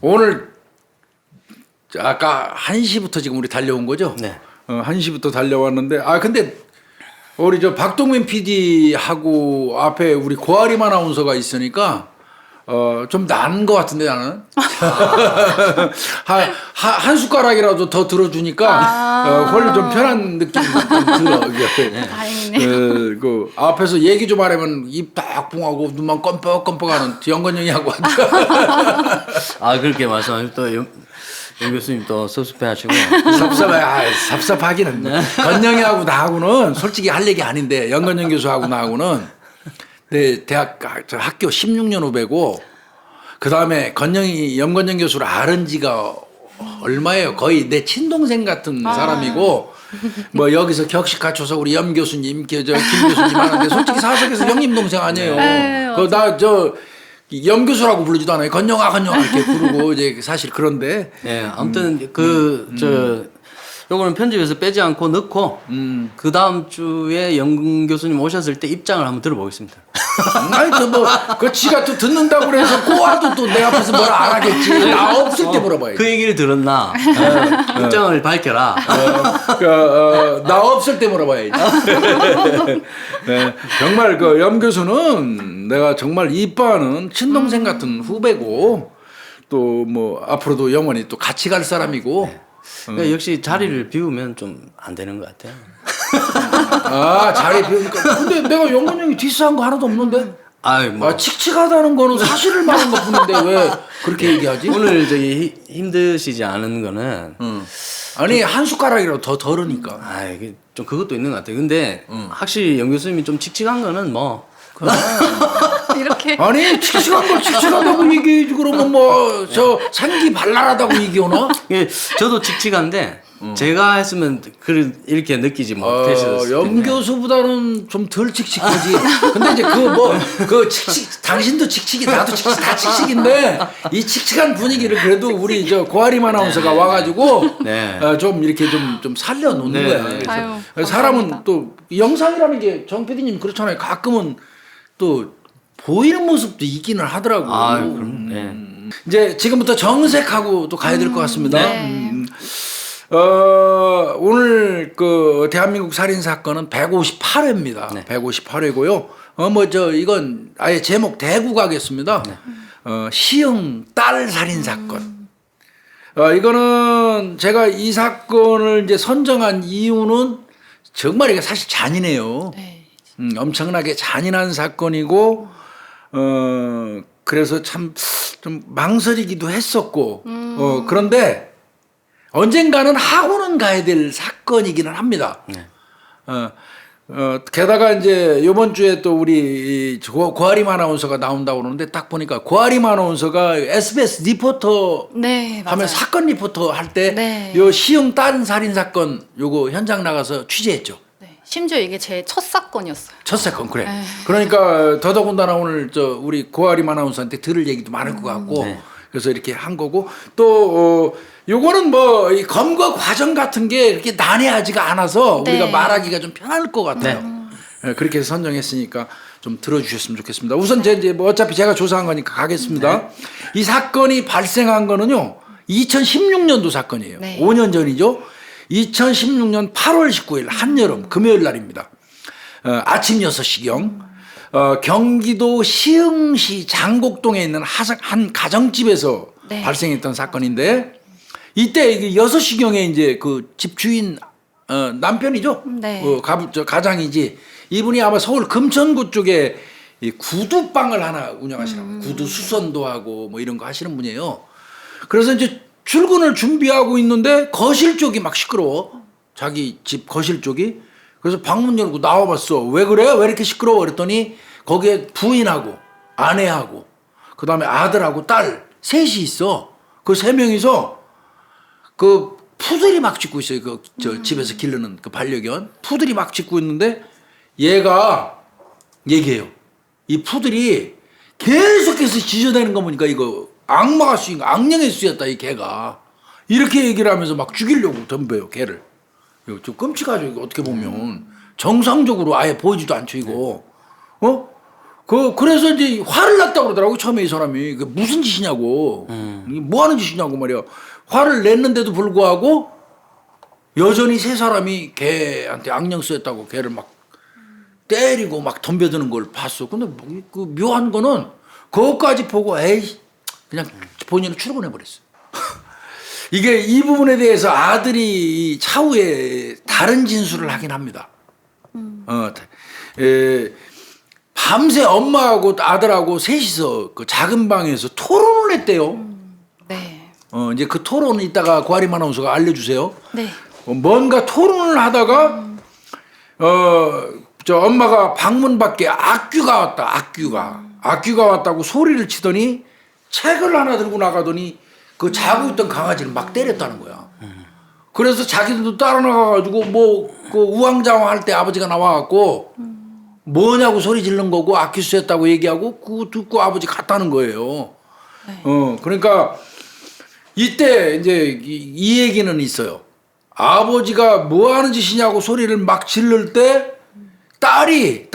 오늘 아까 1시부터 지금 우리 달려온 거죠? 네. 1시부터 달려왔는데 근데 우리 저 박동민 PD하고 앞에 우리 고아림 아나운서가 있으니까 좀 나은 것 같은데 나는 한 숟가락이라도 더 들어주니까 훨씬 좀 편한 느낌이 좀 들어. 다행이네요. 그 앞에서 얘기 좀 하려면 입 딱 붕하고 눈만 껌뻑껌뻑하는 영건영이하고 앉아. 그렇게 말씀하시면 또 영 교수님 또 섭섭해하시고. 섭섭하기는. 건영이하고 나하고는 솔직히 할 얘기 아닌데 영건영 교수하고 나하고는 내 대학 저 학교 16년 후배고 그 다음에 염건영 교수를 아는 지가 얼마예요? 거의 내 친동생 같은 사람이고 뭐 여기서 격식 갖춰서 우리 염 교수님, 김 교수님 하는데 솔직히 사석에서 형님 동생 아니에요. 나 염 교수라고 부르지도 않아요. 건영아 이렇게 부르고 이제 사실 그런데. 네, 아무튼 요거는 편집에서 빼지 않고 넣고 그 다음 주에 영 교수님 오셨을 때 입장을 한번 들어보겠습니다. 아니 그 지가 또 듣는다고 그래서 꼬아도 또 내 앞에서 뭐라 안 하겠지. 나 없을 때 물어봐야지. 그 얘기를 들었나? 입장을 밝혀라. 나 없을 때 물어봐야지. 네, 정말 그 염 교수는 내가 정말 이뻐하는 친동생 같은 후배고 또 뭐 앞으로도 영원히 또 같이 갈 사람이고. 네. 그러니까 역시 자리를 비우면 좀 안 되는 것 같아요. 자리 비우니까. 근데 내가 영건 형이 디스한 거 하나도 없는데? 칙칙하다는 거는 사실을 말한 것 뿐인데 왜 그렇게 얘기하지? 오늘 힘드시지 않은 거는. 아니, 한 숟가락이라도 더 덜으니까. 이게 좀 그것도 있는 것 같아요. 근데 확실히 영 교수님이 좀 칙칙한 거는 뭐. 이렇게. 아니, 칙칙한 걸 칙칙하다고 얘기해야지. 그러면 저 산기 발랄하다고 얘기하나? 예, 저도 칙칙한데 제가 했으면 이렇게 느끼지 못했었어요. 염 교수보다는 좀 덜 칙칙하지. 근데 이제 당신도 칙칙이, 나도 칙칙, 다 칙칙인데 이 칙칙한 분위기를 그래도 우리 저 고아림 아나운서가 와가지고 좀 이렇게 좀 살려놓는 거야. 그래서 사람은 또 영상이라는 게 정 PD님 그렇잖아요. 가끔은 또 보이는 모습도 있기는 하더라고. 그럼. 이제 지금부터 정색하고 또 가야 될 것 같습니다. 오늘 그 대한민국 살인 사건은 158회입니다. 158회고요. 이건 아예 제목 대구 가겠습니다. 시흥 딸 살인 사건. 이거는 제가 이 사건을 이제 선정한 이유는 정말 이게 사실 잔인해요. 엄청나게 잔인한 사건이고, 그래서 참 좀 망설이기도 했었고, 그런데 언젠가는 하고는 가야 될 사건이기는 합니다. 게다가 이제 이번 주에 또 우리 고아림 아나운서가 나온다고 그러는데 딱 보니까 고아림 아나운서가 SBS 리포터 하면 사건 리포터 할 때 요 시흥 딸 살인 사건 요거 현장 나가서 취재했죠. 심지어 이게 제 첫 사건이었어요. 첫 사건, 그래. 그러니까 더더군다나 오늘 우리 고아림 아나운서한테 들을 얘기도 많을 것 같고 그래서 이렇게 한 거고 또 요거는 이 검거 과정 같은 게 이렇게 난해하지가 않아서 우리가 말하기가 좀 편할 것 같아요. 그렇게 해서 선정했으니까 좀 들어주셨으면 좋겠습니다. 우선 이제 어차피 제가 조사한 거니까 가겠습니다. 이 사건이 발생한 거는요 2016년도 사건이에요. 5년 전이죠. 2016년 8월 19일 한여름 금요일 날입니다. 아침 6시경 경기도 시흥시 장곡동에 있는 한 가정집에서 발생했던 사건인데 이때 이게 6시경에 이제 그 집 주인 남편이죠. 가장이지. 이분이 아마 서울 금천구 쪽에 이 구두방을 하나 운영하시라고. 구두 수선도 하고 뭐 이런 거 하시는 분이에요. 그래서 이제 출근을 준비하고 있는데 거실 쪽이 막 시끄러워. 자기 집 거실 쪽이. 그래서 방문 열고 나와봤어. 왜 그래? 왜 이렇게 시끄러워? 그랬더니 거기에 부인하고 아내하고 그다음에 아들하고 딸 셋이 있어. 그 세 명이서 그 푸들이 막 짖고 있어요. 저 집에서 기르는 그 반려견 푸들이 막 짖고 있는데 얘가 얘기해요. 이 푸들이 계속해서 짖어대는 거 보니까 이거 악마가 씌인 거, 악령의 씌였다 이 개가. 이렇게 얘기를 하면서 막 죽이려고 덤벼요 개를. 이거 좀 끔찍하죠. 이거 어떻게 보면 정상적으로 아예 보이지도 않죠 이거. 그래서 이제 화를 냈다고 그러더라고, 처음에 이 사람이. 무슨 짓이냐고. 이게 뭐 하는 짓이냐고 말이야. 화를 냈는데도 불구하고 여전히 세 사람이 걔한테 악령 쓰였다고 걔를 막 때리고 막 덤벼드는 걸 봤어. 근데 그 묘한 거는 그것까지 보고 에이 그냥 본인은 출근해버렸어. 이게 이 부분에 대해서 아들이 차후에 다른 진술을 하긴 합니다. 밤새 엄마하고 아들하고 셋이서 그 작은 방에서 토론을 했대요. 네. 이제 그 토론은 이따가 고아림 아나운서가 알려주세요. 네. 뭔가 토론을 하다가 저 엄마가 방문 밖에 악귀가 왔다. 악귀가 왔다고 소리를 치더니 책을 하나 들고 나가더니 그 자고 있던 강아지를 막 때렸다는 거야. 그래서 자기들도 따라 나가가지고 뭐 그 우왕좌왕 할 때 아버지가 나와갖고 뭐냐고 소리 지른 거고 악귀 수였다고 얘기하고 그거 듣고 아버지 갔다는 거예요. 네. 그러니까 이때 이제 이 얘기는 있어요. 아버지가 뭐 하는 짓이냐고 소리를 막 지를 때 딸이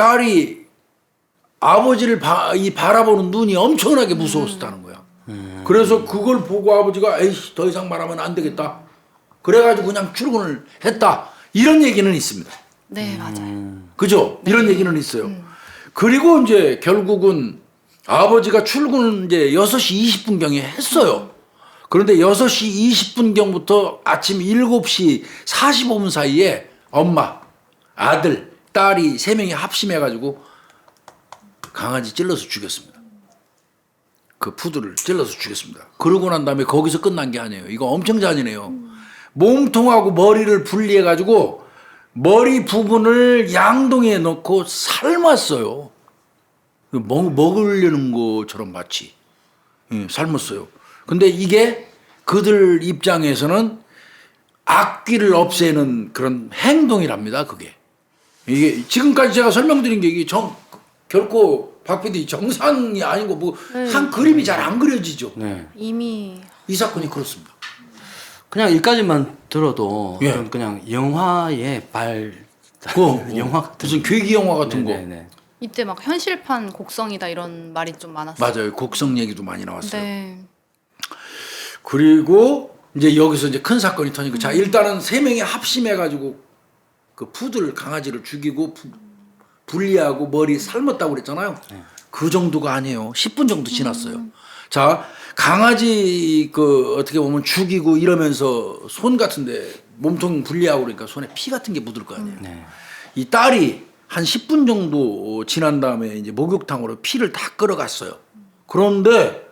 아버지를 바라보는 눈이 엄청나게 무서웠다는 거야. 그래서 그걸 보고 아버지가 에이씨 더 이상 말하면 안 되겠다. 그래가지고 그냥 출근을 했다. 이런 얘기는 있습니다. 네, 맞아요. 그죠? 이런 얘기는 있어요. 그리고 이제 결국은 아버지가 출근을 이제 6시 20분경에 했어요. 그런데 6시 20분경부터 아침 7시 45분 사이에 엄마, 아들, 딸이 3명이 합심해가지고 강아지 찔러서 죽였습니다. 그 푸드를 찔러서 죽였습니다. 그러고 난 다음에 거기서 끝난 게 아니에요. 이거 엄청 잔인해요. 몸통하고 머리를 분리해가지고 머리 부분을 양동이에 넣고 삶았어요. 먹으려는 것처럼 마치 삶았어요. 근데 이게 그들 입장에서는 악귀를 없애는 그런 행동이랍니다. 그게 이게 지금까지 제가 설명드린 게 이게 결코 박 PD 정상이 아니고 뭐 한 그림이 잘 안 그려지죠. 네. 이미 이 사건이 그렇습니다. 그냥 여기까지만 들어도 예. 그냥 영화의 영화 같은 무슨 괴기 영화 같은 거. 네네네. 이때 막 현실판 곡성이다 이런 말이 좀 많았어요. 맞아요. 곡성 얘기도 많이 나왔어요. 네. 그리고 이제 여기서 이제 큰 사건이 터지고 자 일단은 3명이 합심해가지고 그 푸들 강아지를 죽이고 분리하고 머리 삶았다고 그랬잖아요. 그 정도가 아니에요. 10분 정도 지났어요. 자 강아지 그 어떻게 보면 죽이고 이러면서 손 같은데 몸통 분리하고 그러니까 손에 피 같은 게 묻을 거 아니에요. 네. 이 딸이 한 10분 정도 지난 다음에 이제 목욕탕으로 피를 다 끌어갔어요. 그런데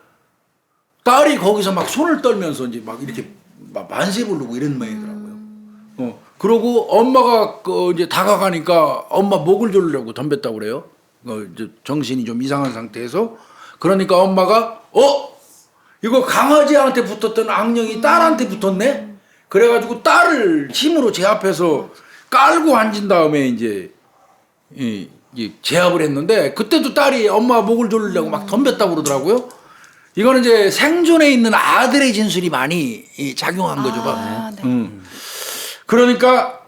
딸이 거기서 막 손을 떨면서 이제 막 이렇게 막 만세 부르고 이런 모양이더라고요. 그러고 엄마가 이제 다가가니까 엄마 목을 조르려고 덤볐다고 그래요. 이제 정신이 좀 이상한 상태에서 그러니까 엄마가 이거 강아지한테 붙었던 악령이 딸한테 붙었네. 그래가지고 딸을 힘으로 제 앞에서 깔고 앉은 다음에 이제 제압을 했는데 그때도 딸이 엄마 목을 조르려고 막 덤볐다고 그러더라고요. 이거는 이제 생존에 있는 아들의 진술이 많이 작용한 거죠. 네. 그러니까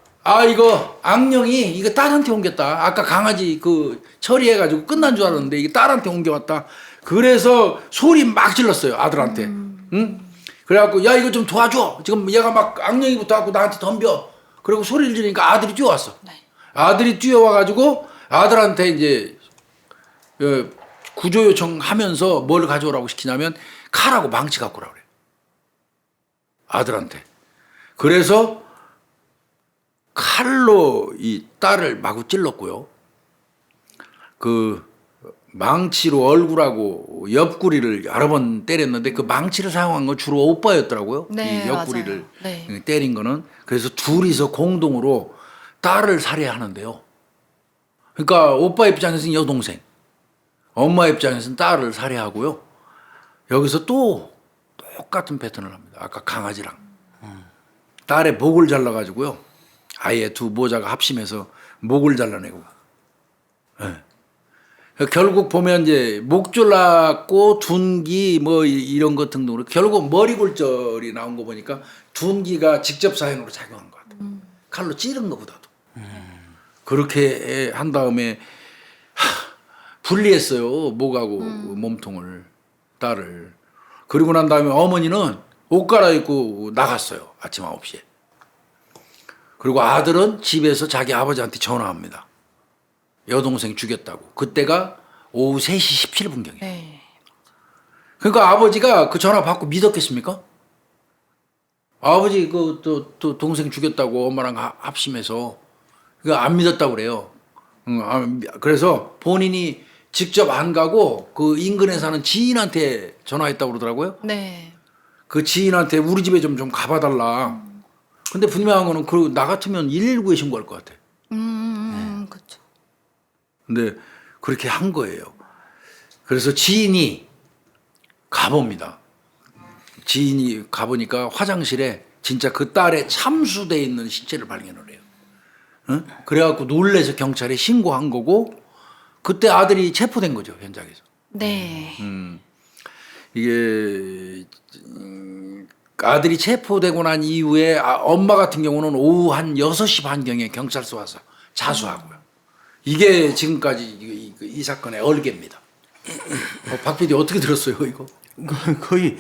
이거 악령이 이거 딸한테 옮겼다. 아까 강아지 그 처리해가지고 끝난 줄 알았는데 이게 딸한테 옮겨왔다. 그래서 소리 막 질렀어요 아들한테. 응? 그래갖고 야 이거 좀 도와줘. 지금 얘가 막 악령이 붙어갖고 나한테 덤벼. 그리고 소리를 지르니까 아들이 뛰어왔어. 네. 아들이 뛰어와가지고 아들한테 이제 구조 요청하면서 뭘 가져오라고 시키냐면 칼하고 망치 갖고 오라고 그래요. 아들한테. 그래서 칼로 이 딸을 마구 찔렀고요. 그 망치로 얼굴하고 옆구리를 여러 번 때렸는데 그 망치를 사용한 건 주로 오빠였더라고요. 네, 이 옆구리를 맞아요. 네. 때린 거는. 그래서 둘이서 공동으로 딸을 살해하는데요. 그러니까 오빠 입장에서는 여동생, 엄마 입장에서는 딸을 살해하고요. 여기서 또 똑같은 패턴을 합니다. 아까 강아지랑. 딸의 목을 잘라가지고요. 아예 두 모자가 합심해서 목을 잘라내고. 네. 결국 보면 이제 목 졸랐고 둔기 뭐 이런 것 등등으로 결국 머리 골절이 나온 거 보니까 둔기가 직접 사연으로 작용한 것 같아요. 칼로 찌른 것보다도. 그렇게 한 다음에 분리했어요. 목하고 몸통을 딸을. 그리고 난 다음에 어머니는 옷 갈아입고 나갔어요. 아침 9시에. 그리고 아들은 집에서 자기 아버지한테 전화합니다. 여동생 죽였다고. 그때가 오후 3시 17분경이에요. 네. 그러니까 아버지가 그 전화 받고 믿었겠습니까? 아버지 또 동생 죽였다고 엄마랑 합심해서 그거 안 믿었다고 그래요. 그래서 본인이 직접 안 가고 그 인근에 사는 지인한테 전화했다고 그러더라고요. 네. 그 지인한테 우리 집에 좀 가봐달라. 근데 분명한 거는 나 같으면 119에 신고할 것 같아. 그렇죠. 근데 그렇게 한 거예요. 그래서 지인이 가봅니다. 지인이 가보니까 화장실에 진짜 그 딸의 참수돼 있는 시체를 발견을 해요. 응? 그래갖고 놀래서 경찰에 신고한 거고 그때 아들이 체포된 거죠, 현장에서. 네. 이게 아들이 체포되고 난 이후에 엄마 같은 경우는 오후 한 6시 반경에 경찰서 와서 자수하고요. 이게 지금까지 이 사건의 얼개입니다. 박 PD 어떻게 들었어요, 이거? 거의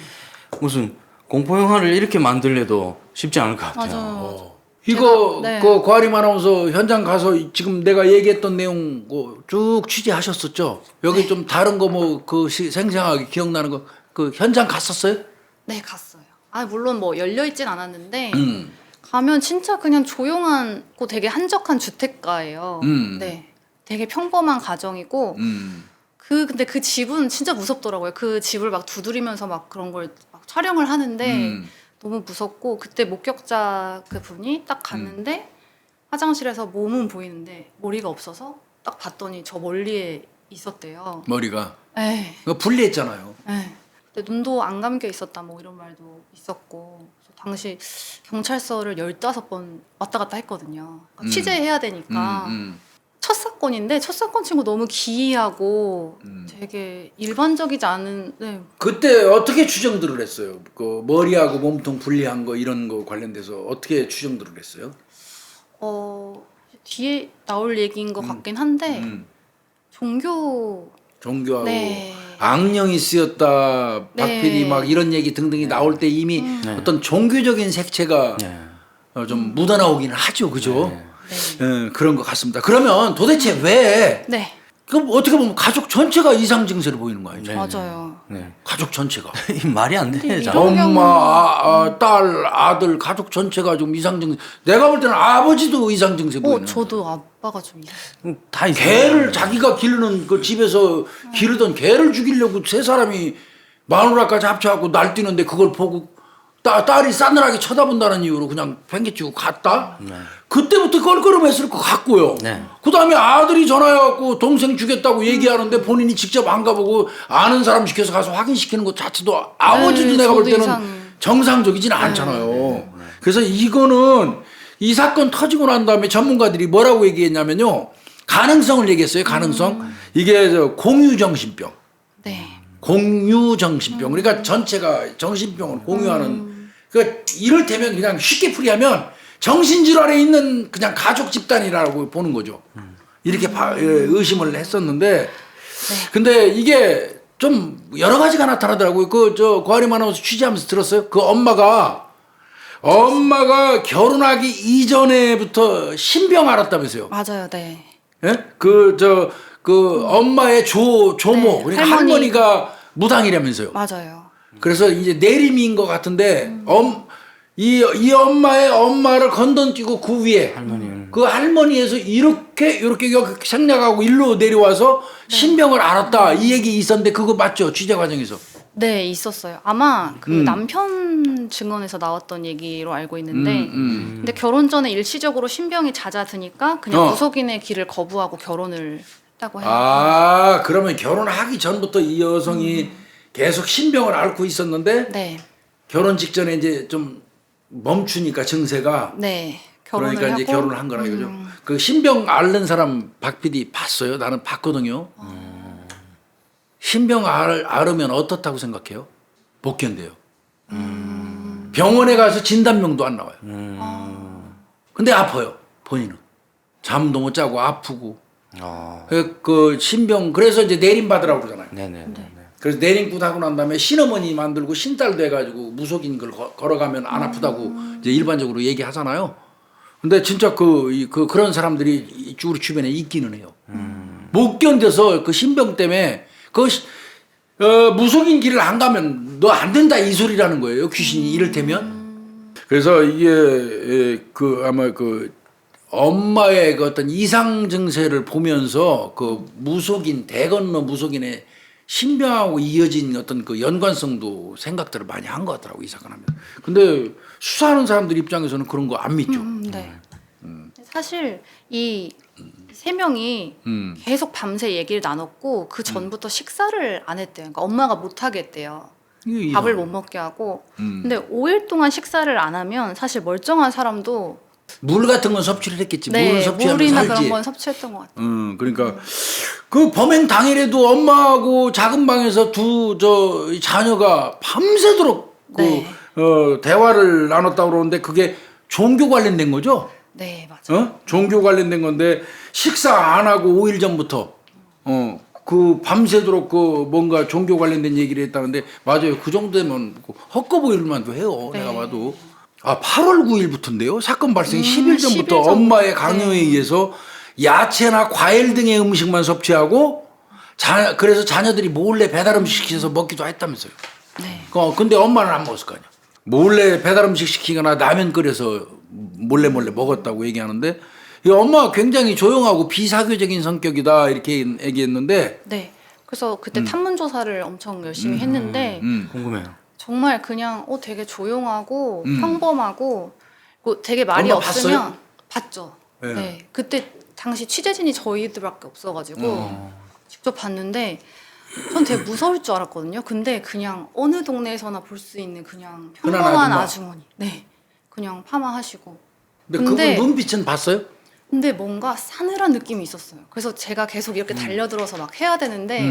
무슨 공포 영화를 이렇게 만들래도 쉽지 않을 것 같아요. 맞아요. 이거 네. 그 고아림 아나운서 현장 가서 지금 내가 얘기했던 내용 쭉 취재하셨었죠? 여기 좀 다른 거 뭐 그 생생하게 기억나는 거 그 현장 갔었어요? 네, 갔어요. 물론 뭐 열려 있진 않았는데 가면 진짜 그냥 조용한 고 되게 한적한 주택가예요. 네. 되게 평범한 가정이고 근데 그 집은 진짜 무섭더라고요. 그 집을 막 두드리면서 막 그런 걸 막 촬영을 하는데 너무 무섭고 그때 목격자 그 분이 딱 갔는데 화장실에서 몸은 보이는데 머리가 없어서 딱 봤더니 저 멀리에 있었대요. 머리가. 네. 그거 분리했잖아요. 네. 근데 눈도 안 감겨 있었다 뭐 이런 말도 있었고 그래서 당시 경찰서를 15번 왔다 갔다 했거든요. 그러니까 취재해야 되니까 첫 사건인데 첫 사건 친구 너무 기이하고 되게 일반적이지 않은 네. 그때 어떻게 추정들을 했어요? 그 머리하고 몸통 분리한 거 이런 거 관련돼서 어떻게 추정들을 했어요? 뒤에 나올 얘기인 것 같긴 한데 종교하고 네. 악령이 쓰였다, 네. 박PD 막 이런 얘기 등등이 나올 때 이미 어떤 종교적인 색채가 네. 좀 묻어나오기는 하죠, 그죠? 네. 네. 그런 것 같습니다. 그러면 도대체 왜? 네. 그럼 어떻게 보면 가족 전체가 이상 증세를 보이는 거 아니죠? 네. 맞아요. 네. 가족 전체가. 이 말이 안 근데 되잖아. 이런 엄마, 딸, 아들, 가족 전체가 좀 이상 증세. 내가 볼 때는 아버지도 이상 증세 보이는. 저도 아빠가 좀 다 있어요. 개를 자기가 기르는 그 집에서 기르던 개를 죽이려고 세 사람이 마누라까지 합쳐갖고 날뛰는데 그걸 보고 딸이 싸늘하게 쳐다본다는 이유로 그냥 팽개치고 갔다. 그때부터 껄끄럼했을 것 같고요. 네. 그 다음에 아들이 전화해갖고 동생 죽였다고 얘기하는데 본인이 직접 안 가보고 아는 사람 시켜서 가서 확인시키는 것 자체도 아버지도 네, 내가 볼 저도 때는 정상적이지는 않잖아요. 그래서 이거는 이 사건 터지고 난 다음에 전문가들이 뭐라고 얘기했냐면요. 가능성을 얘기했어요. 가능성. 이게 공유정신병. 네. 공유정신병. 그러니까 전체가 정신병을 공유하는. 그러니까 이를테면 그냥 쉽게 풀이하면 정신질환에 있는 그냥 가족 집단이라고 보는 거죠. 이렇게 의심을 했었는데. 근데 이게 좀 여러 가지가 나타나더라고요. 고아림 아나운서 취재하면서 들었어요. 그 엄마가 결혼하기 이전에부터 신병 앓았다면서요. 맞아요. 네. 예? 엄마의 조모, 네, 그러니까 할머니. 할머니가 무당이라면서요. 맞아요. 그래서 이제 내림인 것 같은데, 이 엄마를 건던뛰고 그 위에, 그 할머니에서 이렇게 생략하고 일로 내려와서 신병을 앓았다. 이 얘기 있었는데, 그거 맞죠? 취재 과정에서. 네, 있었어요. 아마 그 남편 증언에서 나왔던 얘기로 알고 있는데 근데 결혼 전에 일시적으로 신병이 잦아드니까 그냥 무속인의 길을 거부하고 결혼을 했다고 해요. 그러면 결혼하기 전부터 이 여성이 계속 신병을 앓고 있었는데, 네. 결혼 직전에 이제 좀 멈추니까 증세가. 네. 결혼을 그러니까 이제 하고 결혼을 한 거라 이거죠. 그 신병 앓는 사람 박 PD 봤어요? 나는 봤거든요. 신병 앓으면 어떻다고 생각해요? 못 견뎌요. 병원에 가서 진단명도 안 나와요. 근데 아파요. 본인은. 잠도 못 자고 아프고 그 신병 그래서 이제 내림 받으라고 그러잖아요. 네네. 그래서 내림굿 하고 난 다음에 신어머니 만들고 신딸도 해가지고 무속인 걸 걸어가면 안 아프다고 이제 일반적으로 얘기하잖아요. 근데 진짜 그런 사람들이 우리 주변에 있기는 해요. 못 견뎌서 그 신병 때문에 무속인 길을 안 가면 너 안 된다 이 소리라는 거예요. 귀신이 이를테면. 그래서 이게 아마 엄마의 그 어떤 이상 증세를 보면서 그 무속인 대건너 무속인의 신병하고 이어진 어떤 그 연관성도 생각들을 많이 한 것 같더라고 이 사건 하면. 근데 수사하는 사람들 입장에서는 그런 거 안 믿죠. 네. 사실 이 세 명이 계속 밤새 얘기를 나눴고 그 전부터 식사를 안 했대요. 그러니까 엄마가 못 하게 했대요. 밥을 못 먹게 하고. 근데 5일 동안 식사를 안 하면 사실 멀쩡한 사람도 물 같은 건 섭취를 했겠지. 네, 물을 섭취하면 물이나 살지. 그런 건 섭취했던 것 같아요. 그러니까 그 범행 당일에도 엄마하고 작은 방에서 자녀가 밤새도록 네. 대화를 나눴다고 그러는데 그게 종교 관련된 거죠? 네, 맞아요. 종교 관련된 건데 식사 안 하고 5일 전부터 그 밤새도록 뭔가 종교 관련된 얘기를 했다는데 맞아요. 그 정도 되면 헛거보일 만도 해요. 네. 내가 봐도. 8월 9일부터인데요. 사건 발생 10일 전부터 10일 엄마의 전부터. 강요에 네. 의해서 야채나 과일 등의 음식만 섭취하고 그래서 자녀들이 몰래 배달 음식 시켜서 먹기도 했다면서요. 네. 근데 엄마는 안 먹었을 거 아니야. 몰래 배달 음식 시키거나 라면 끓여서 몰래 먹었다고 얘기하는데 이 엄마가 굉장히 조용하고 비사교적인 성격이다 이렇게 얘기했는데 네. 그래서 그때 탐문 조사를 엄청 열심히 했는데 궁금해요. 정말 그냥 되게 조용하고 평범하고 되게 말이 엄마 없으면 봤어요? 봤죠. 네. 네. 그때 당시 취재진이 저희들밖에 없어가지고 직접 봤는데 전 되게 무서울 줄 알았거든요. 근데 그냥 어느 동네에서나 볼 수 있는 그냥 흔한 평범한 아줌마. 아주머니. 네. 그냥 파마하시고. 근데 근데- 그분 눈빛은 봤어요? 근데 뭔가 싸늘한 느낌이 있었어요. 그래서 제가 계속 이렇게 달려들어서 막 해야 되는데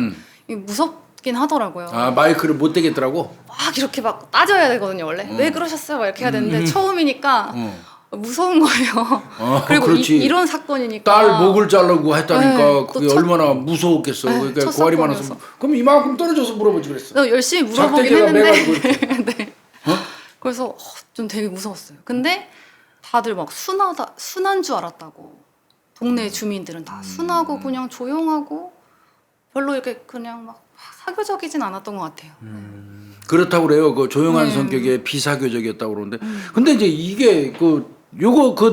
이게 무섭긴 하더라고요. 마이크를 못 대겠더라고. 막 이렇게 막 따져야 되거든요 원래. 왜 그러셨어요? 막 이렇게 해야 되는데 처음이니까 무서운 거예요. 그리고 그렇지. 이런 사건이니까. 딸 목을 자르고 했다니까 네, 그게 또 첫- 얼마나 무서웠겠어. 네, 그러니까 첫 고아리 많아서 사건이어서. 그럼 이만큼 떨어져서 물어보지 그랬어. 저 열심히 물어보긴 작대기가 했는데. 매가지고 이렇게. 네. 그래서 좀 되게 무서웠어요. 근데 다들 막 순한 줄 알았다고. 동네 주민들은 다 순하고 그냥 조용하고 별로 이렇게 그냥 막 사교적이진 않았던 것 같아요. 그렇다고 그래요. 그 조용한 네. 성격의 비사교적이었다고 그러는데. 근데 이제 이게 그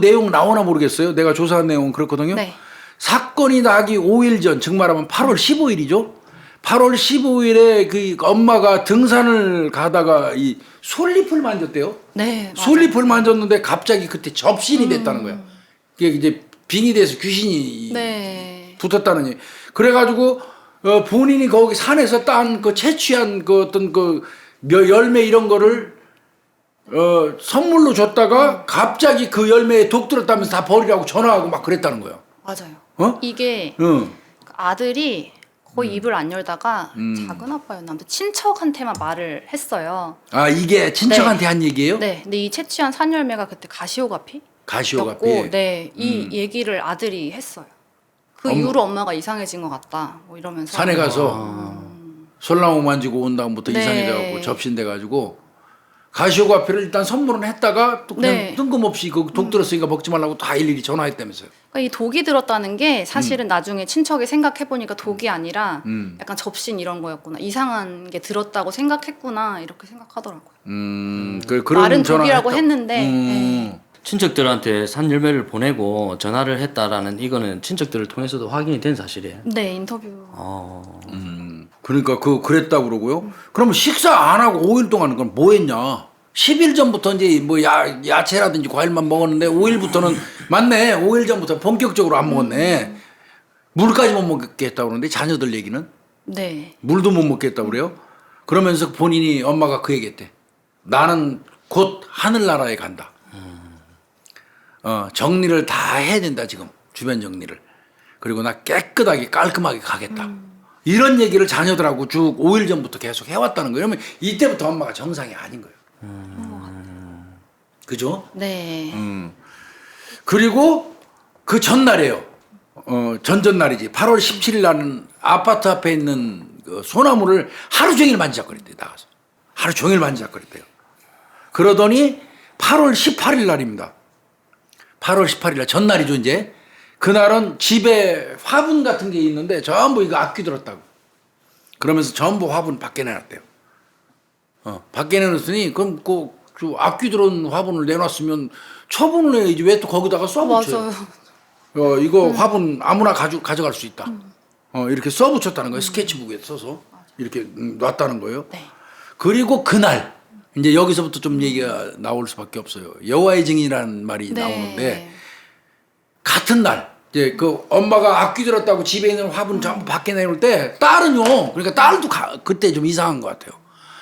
내용 나오나 모르겠어요. 내가 조사한 내용은 그렇거든요. 네. 사건이 나기 5일 전, 즉 말하면 8월 15일이죠. 8월 15일에 그 엄마가 등산을 가다가 이 솔잎을 만졌대요. 네. 맞아요. 솔잎을 만졌는데 갑자기 그때 접신이 됐다는 거야. 그게 이제 빙이 돼서 귀신이 네. 붙었다는 얘기. 그래가지고 본인이 거기 산에서 딴 그 채취한 그 어떤 열매 이런 거를 선물로 줬다가 갑자기 그 열매에 독 들었다면서 다 버리라고 전화하고 막 그랬다는 거야. 맞아요. 이게 응. 아들이 거의 입을 안 열다가 작은 아빠였나 아무튼 친척한테만 말을 했어요. 이게 친척한테 한 얘기예요? 네. 근데 이 채취한 산열매가 그때 가시오가피? 가시오가피. 였고, 네. 이 얘기를 아들이 했어요. 그 이후로 엄마가 이상해진 것 같다. 뭐 이러면서. 산에 가서 솔나무 만지고 온 다음부터 네. 이상해져갖고 접신돼가지고 가시오가피를 일단 선물은 했다가 또 그냥 네. 뜬금없이 독 들었으니까 먹지 말라고 다 일일이 전화했다면서요. 그러니까 이 독이 들었다는 게 사실은 나중에 친척이 생각해보니까 독이 아니라 약간 접신 이런 거였구나. 이상한 게 들었다고 생각했구나. 이렇게 생각하더라고요. 그런 말은 전화 독이라고 했다. 했는데 네. 친척들한테 산 열매를 보내고 전화를 했다라는 이거는 친척들을 통해서도 확인이 된 사실이에요. 네, 인터뷰. 그러니까 그랬다고 그러고요. 그러면 식사 안 하고 5일 동안 그럼 뭐 했냐? 10일 전부터 이제 뭐 야채라든지 과일만 먹었는데 5일부터는 맞네. 5일 전부터 본격적으로 안 먹었네. 물까지 못 먹겠다고 그러는데 자녀들 얘기는 네. 물도 못 먹겠다고 그래요. 그러면서 본인이 엄마가 그 얘기했대. 나는 곧 하늘나라에 간다. 정리를 다 해야 된다 지금 주변 정리를. 그리고 나 깨끗하게 깔끔하게 가겠다. 이런 얘기를 자녀들하고 쭉 5일 전부터 계속 해왔다는 거예요. 그러면 이때부터 엄마가 정상이 아닌 거예요. 그죠? 네. 그리고 그 전날에요. 전전날이지. 8월 17일 날은 아파트 앞에 있는 그 소나무를 하루 종일 만지작거렸대요. 나가서. 하루 종일 만지작거렸대요. 그러더니 8월 18일 날입니다. 8월 18일 날 전날이죠 이제. 그날은 집에 화분 같은 게 있는데 전부 이거 악귀 들었다고. 그러면서 전부 화분 밖에 내놨대요. 밖에 내놨으니 그럼 그 악귀 들은 화분을 내놨으면 처분을 해야지 왜 또 거기다가 써붙여요. 맞아요. 이거 화분 아무나 가져갈 수 있다. 이렇게 써붙였다는 거예요. 스케치북에 써서 이렇게 놨다는 거예요. 네. 그리고 그날 이제 여기서부터 좀 얘기가 나올 수밖에 없어요. 여호와의 증인이라는 말이 네. 나오는데 같은 날 이제 그 엄마가 악귀 들었다고 집에 있는 화분 전부 밖에 내놓을 때 딸은요. 그러니까 딸도 그때 좀 이상한 것 같아요.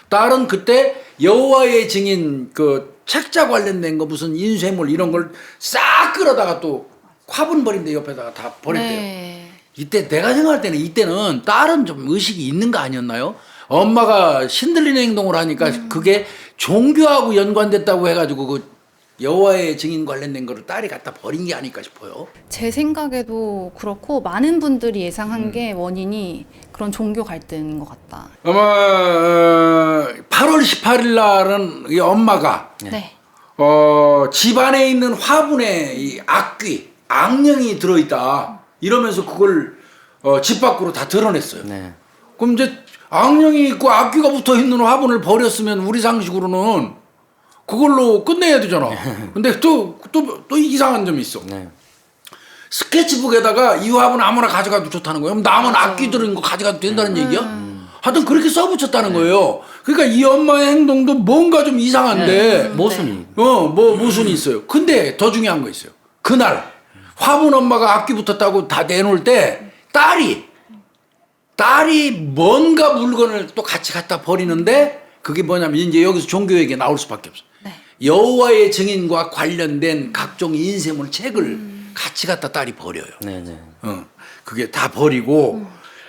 딸은 그때 여호와의 증인 그 책자 관련된 거 무슨 인쇄물 이런 걸 싹 끌어다가 또 화분 버린 데 옆에다가 다 버렸대요. 네. 이때 내가 생각할 때는 이때는 딸은 좀 의식이 있는 거 아니었나요? 엄마가 신들리는 행동을 하니까 그게 종교하고 연관됐다고 해가지고 그 여호와의 증인 관련된 거를 딸이 갖다 버린 게 아닐까 싶어요. 제 생각에도 그렇고 많은 분들이 예상한 게 원인이 그런 종교 갈등인 것 같다. 아마 8월 18일 날은 이 엄마가 네. 집안에 있는 화분에 이 악귀, 악령이 들어있다 이러면서 그걸 집 밖으로 다 드러냈어요. 네. 그럼 이제 악령이 있고 악귀가 붙어 있는 화분을 버렸으면 우리 상식으로는 그걸로 끝내야 되잖아. 근데 또 이상한 점이 있어. 네. 스케치북에다가 이 화분 아무나 가져가도 좋다는 거예요. 그럼 남은 악귀 들은 거 가져가도 된다는 얘기야? 하여튼 그렇게 써붙였다는 거예요. 그러니까 이 엄마의 행동도 뭔가 좀 이상한데 모순이. 모순이 있어요. 근데 더 중요한 거 있어요. 그날 화분 엄마가 악귀 붙었다고 다 내놓을 때 딸이 뭔가 물건을 또 같이 갖다 버리는데 그게 뭐냐면 이제 여기서 종교 얘기 나올 수밖에 없어. 네. 여호와의 증인과 관련된 각종 인쇄물 책을 같이 갖다 딸이 버려요. 네네. 그게 다 버리고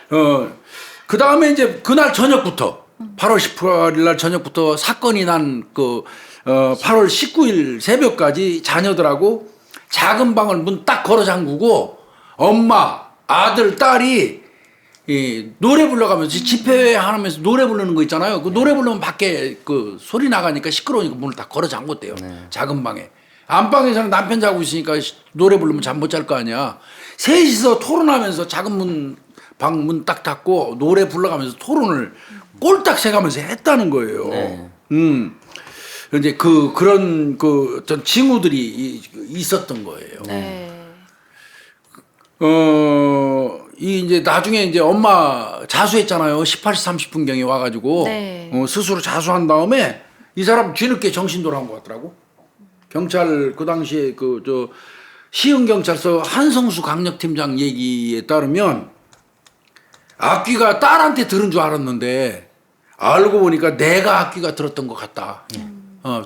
그 다음에 이제 그날 저녁부터 8월 18일 날 저녁부터 사건이 난 그 8월 19일 새벽까지 자녀들하고 작은 방을 문 딱 걸어 잠그고 엄마, 아들, 딸이 이 노래 불러가면서 집회 하면서 노래 부르는 거 있잖아요. 그 노래 부르면 밖에 그 소리 나가니까 시끄러우니까 문을 다 걸어 잠궜대요. 작은 방에. 안방에서는 남편 자고 있으니까 노래 부르면 잠 못 잘 거 아니야. 셋이서 토론하면서 작은 방 문 딱 닫고 노래 불러가면서 토론을 꼴딱 새가면서 했다는 거예요. 네. 이제 그런 전 징후들이 있었던 거예요. 네. 이 이제 나중에 이제 엄마 자수했잖아요. 18시 30분경에 와가지고 네. 스스로 자수한 다음에 이 사람 뒤늦게 정신 돌아온 것 같더라고. 경찰 그 당시에 시흥경찰서 한성수 강력팀장 얘기에 따르면 악귀가 딸한테 들은 줄 알았는데 알고 보니까 내가 악귀가 들었던 것 같다.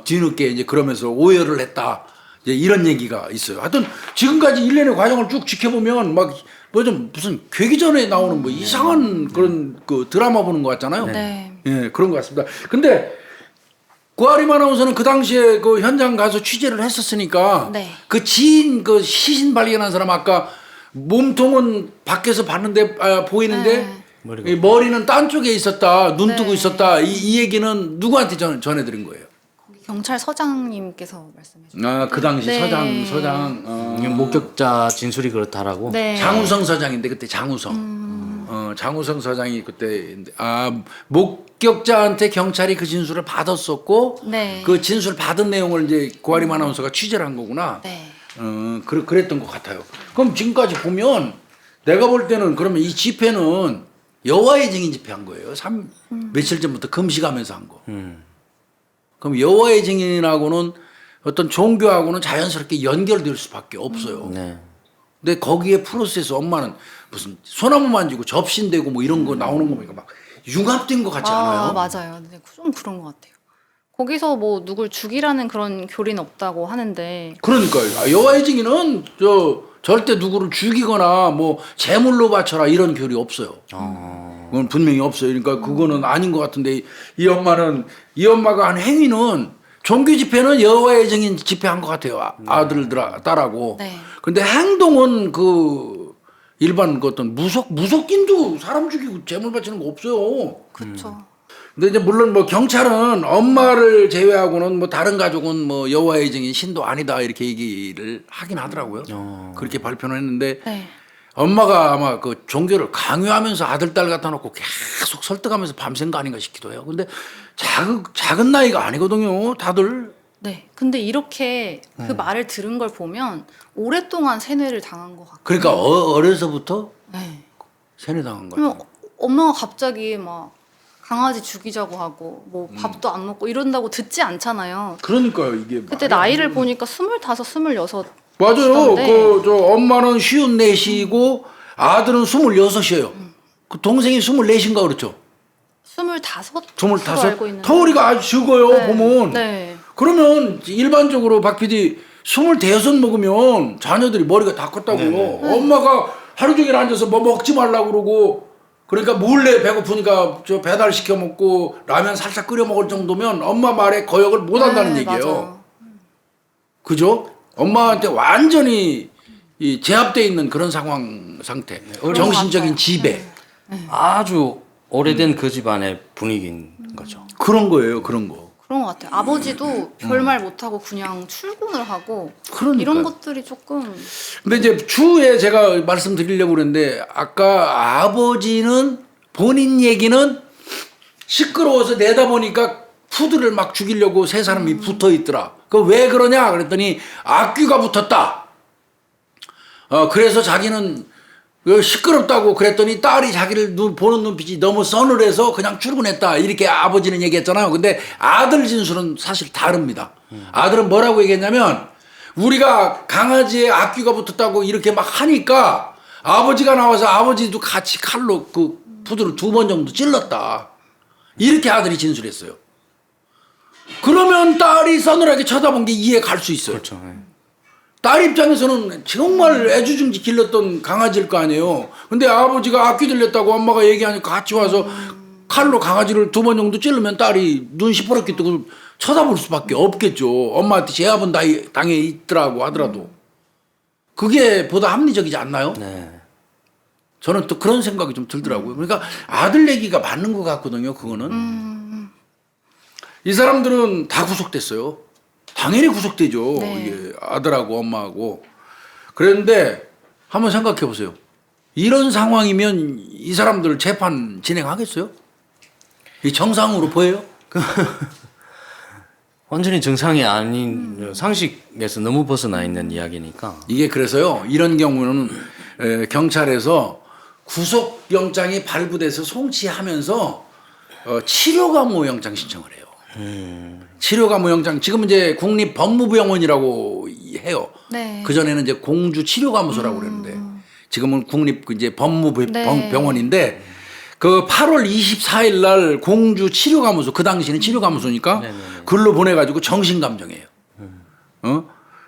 뒤늦게 이제 그러면서 오해를 했다. 이제 이런 얘기가 있어요. 하여튼 지금까지 일련의 과정을 쭉 지켜보면 막 뭐 좀 무슨 괴기전에 나오는 뭐 이상한 그런 그 드라마 보는 것 같잖아요. 네. 예, 그런 것 같습니다. 근데 고아림 아나운서는 그 당시에 그 현장 가서 취재를 했었으니까 네. 그 지인 그 시신 발견한 사람 아까 몸통은 밖에서 봤는데 보이는데 머리가. 이 머리는 딴 쪽에 있었다. 눈 뜨고 네. 있었다. 이 얘기는 누구한테 전해드린 거예요? 경찰서장님께서 말씀해 주셨어요. 그 당시 네. 서장 목격자 진술이 그렇다라고. 네. 장우성 서장인데 그때 장우성 장우성 서장이 그때 목격자한테 경찰이 그 진술을 받았었고 네. 그 진술 받은 내용을 이제 고아림 아나운서가 취재를 한 거구나. 네. 그랬던 것 같아요. 그럼 지금까지 보면 내가 볼 때는 그러면 이 집회는 여호와의 증인 집회한 거예요. 며칠 전부터 금식하면서 한 거. 그럼 여호와의 증인하고는 어떤 종교하고는 자연스럽게 연결될 수밖에 없어요. 네. 근데 거기에 프로세스 엄마는 무슨 소나무 만지고 접신되고 뭐 이런 거 나오는 거 보니까 막 융합된 것 같지 않아요? 맞아요. 네, 좀 그런 것 같아요. 거기서 뭐 누굴 죽이라는 그런 교리는 없다고 하는데. 그러니까요. 여호와의 증인은 절대 누구를 죽이거나 뭐 제물로 바쳐라 이런 교리 없어요. 그건 분명히 없어요. 그러니까 그거는 아닌 것 같은데 이 엄마가 한 행위는 종교 집회는 여호와의 증인 집회한 것 같아요. 딸하고. 네. 근데 행동은 그 일반 그 어떤 무속인도 사람 죽이고 재물 바치는 거 없어요. 그렇죠. 근데 이제 물론 뭐 경찰은 엄마를 제외하고는 뭐 다른 가족은 뭐 여호와의 증인 신도 아니다 이렇게 얘기를 하긴 하더라고요. 그렇게 발표는 했는데 네. 엄마가 아마 그 종교를 강요하면서 아들 딸 갖다 놓고 계속 설득하면서 밤샌 거 아닌가 싶기도 해요. 근데 작은 나이가 아니거든요, 다들. 네. 근데 이렇게 그 말을 들은 걸 보면 오랫동안 세뇌를 당한 것 같아요. 그러니까 어려서부터 네. 세뇌당한 거예요. 그러면 엄마가 갑자기 막 강아지 죽이자고 하고 뭐 밥도 안 먹고 이런다고 듣지 않잖아요. 그러니까요, 이게. 그때 나이를 보니까 25, 26. 맞아요. 시던데. 그 저 엄마는 54시고 아들은 26이에요. 그 동생이 24인가 그렇죠. 25 알고 있는데. 터울이가 아주 적어요, 네. 보면. 네. 그러면 일반적으로 박 PD 25 먹으면 자녀들이 머리가 다 컸다고요. 네네. 엄마가 하루 종일 앉아서 뭐 먹지 말라고 그러고 그러니까 몰래 배고프니까 저 배달 시켜 먹고 라면 살짝 끓여 먹을 정도면 엄마 말에 거역을 못 한다는 네, 얘기예요. 맞아요. 그죠? 엄마한테 완전히 이 제압돼 있는 그런 상태. 정신적인 같아요. 지배. 아주 오래된 그 집안의 분위기인 거죠. 그런 거예요, 그런 거. 그런 것 같아요. 아버지도 별말 못하고 그냥 출근을 하고 그러니까요. 이런 것들이 조금 근데 이제 추후에 제가 말씀드리려고 그랬는데 아까 아버지는 본인 얘기는 시끄러워서 내다 보니까 푸드를 막 죽이려고 세 사람이 붙어 있더라. 그 왜 그러냐 그랬더니 악귀가 붙었다. 그래서 자기는 시끄럽다고 그랬더니 딸이 자기를 보는 눈빛이 너무 서늘해서 그냥 출근했다. 이렇게 아버지는 얘기했잖아요. 근데 아들 진술은 사실 다릅니다. 아들은 뭐라고 얘기했냐면 우리가 강아지에 악귀가 붙었다고 이렇게 막 하니까 아버지가 나와서 아버지도 같이 칼로 그 푸드를 2번 정도 찔렀다. 이렇게 아들이 진술했어요. 그러면 딸이 서늘하게 쳐다본 게 이해 갈 수 있어요. 그렇죠. 네. 딸 입장에서는 정말 애주중지 길렀던 강아지일 거 아니에요. 근데 아버지가 악귀 들렸다고 엄마가 얘기하니까 같이 와서 칼로 강아지를 2번 정도 찌르면 딸이 눈 시퍼렇게 뜨고 쳐다볼 수밖에 없겠죠. 엄마한테 제압은 당해 있더라고 하더라도. 그게 보다 합리적이지 않나요? 네. 저는 또 그런 생각이 좀 들더라고요. 그러니까 아들 얘기가 맞는 것 같거든요. 그거는. 이 사람들은 다 구속됐어요. 당연히 구속되죠. 네. 이게 아들하고 엄마하고. 그런데 한번 생각해 보세요. 이런 상황이면 이 사람들 재판 진행하겠어요? 이 정상으로 보여요? 완전히 정상이 아닌 상식에서 너무 벗어나 있는 이야기니까. 이게 그래서요. 이런 경우는 경찰에서 구속영장이 발부돼서 송치하면서 치료감호영장 신청을 해요. 치료감호영장 지금 이제 국립법무부병원이라고 해요. 네. 그 전에는 이제 공주치료감호소라고 그랬는데 지금은 국립 이제 법무부병원인데 그 8월 24일 날 공주치료감호소 그 당시에는 치료감호소니까 글로 보내가지고 정신감정해요.